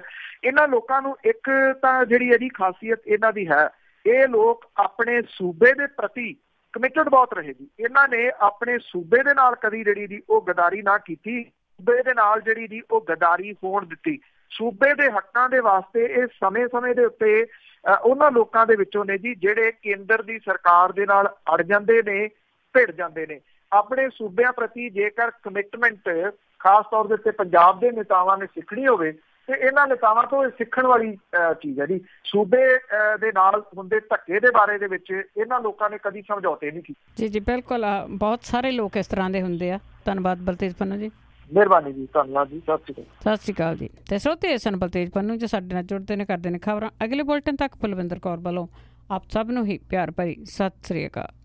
ਇਹਨਾਂ ਲੋਕਾਂ ਨੂੰ ਇੱਕ ਤਾਂ ਜਿਹੜੀ ਇਹਦੀ ਖਾਸੀਅਤ ਇਹਨਾਂ ਦੀ ਹੈ, ਇਹ ਲੋਕ ਆਪਣੇ ਸੂਬੇ ਦੇ ਪ੍ਰਤੀ ਕਮਿਟਡ ਬਹੁਤ ਰਹੇ ਜੀ। ਇਹਨਾਂ ਨੇ ਆਪਣੇ ਸੂਬੇ ਦੇ ਨਾਲ ਕਦੀ ਜਿਹੜੀ ਦੀ ਉਹ ਗਦਾਰੀ ਨਾ ਕੀਤੀ, ਸੂਬੇ ਦੇ ਨਾਲ ਜਿਹੜੀ ਦੀ ਉਹ ਗਦਾਰੀ ਹੋਣ ਦਿੱਤੀ। ਸੂਬੇ ਦੇ ਹੱਕਾਂ ਦੇ ਵਾਸਤੇ ਇਹ ਸਮੇਂ-ਸਮੇਂ ਦੇ ਉੱਤੇ ਉਹਨਾਂ ਲੋਕਾਂ ਦੇ ਵਿੱਚੋਂ ਨੇ ਜੀ ਜਿਹੜੇ ਕੇਂਦਰ ਦੀ ਸਰਕਾਰ ਦੇ ਨਾਲ ਅੜ ਜਾਂਦੇ ਨੇ, ਭਿੜ ਜਾਂਦੇ ਨੇ। ਆਪਣੇ ਸੂਬਿਆਂ ਪ੍ਰਤੀ ਜੇਕਰ ਕਮਿਟਮੈਂਟ ਖਾਸ ਤੌਰ ਦੇ ਉੱਤੇ ਪੰਜਾਬ ਦੇ ਨੇਤਾਵਾਂ ਨੇ ਸਿੱਖਣੀ ਹੋਵੇ ਤੇ ਇਹਨਾਂ ਨੇਤਾਵਾਂ ਤੋਂ ਇਹ ਸਿੱਖਣ ਵਾਲੀ ਚੀਜ਼ ਹੈ ਜੀ। ਸੂਬੇ ਦੇ ਨਾਲ ਹੁੰਦੇ ਧੱਕੇ ਦੇ ਬਾਰੇ ਦੇ ਵਿੱਚ ਇਹਨਾਂ ਲੋਕਾਂ ਨੇ ਕਦੀ ਸਮਝੌਤੇ ਨਹੀਂ ਕੀਤੇ। ਜੀ ਬਿਲਕੁਲ, ਬਹੁਤ ਸਾਰੇ ਲੋਕ ਇਸ ਤਰ੍ਹਾਂ ਦੇ ਹੁੰਦੇ ਆ। ਧੰਨਵਾਦ ਬਲਤੇਜ ਪੰਨੂ ਜੀ। ਮਿਹਰਬਾਨੀ ਜੀ, ਧੰਨਵਾਦ ਜੀ, ਸਤਿ ਸ਼੍ਰੀ ਅਕਾਲ ਜੀ। ਤੇ ਸਰੋਤੇ ਸਨ ਬਲਤੇਜ ਪੰਨੂ ਜੋ ਸਾਡੇ ਨਾਲ ਜੁੜਦੇ ਨੇ, ਕਰਦੇ ਨੇ ਖਬਰਾਂ। ਅਗਲੇ ਬੁਲਟਨ ਤੱਕ ਕੁਲਵਿੰਦਰ ਕੌਰ ਵੱਲੋਂ ਆਪ ਸਭ ਨੂੰ ਹੀ ਪਿਆਰ ਭਰੀ ਸਤਿ ਸ਼੍ਰੀ ਅਕਾਲ।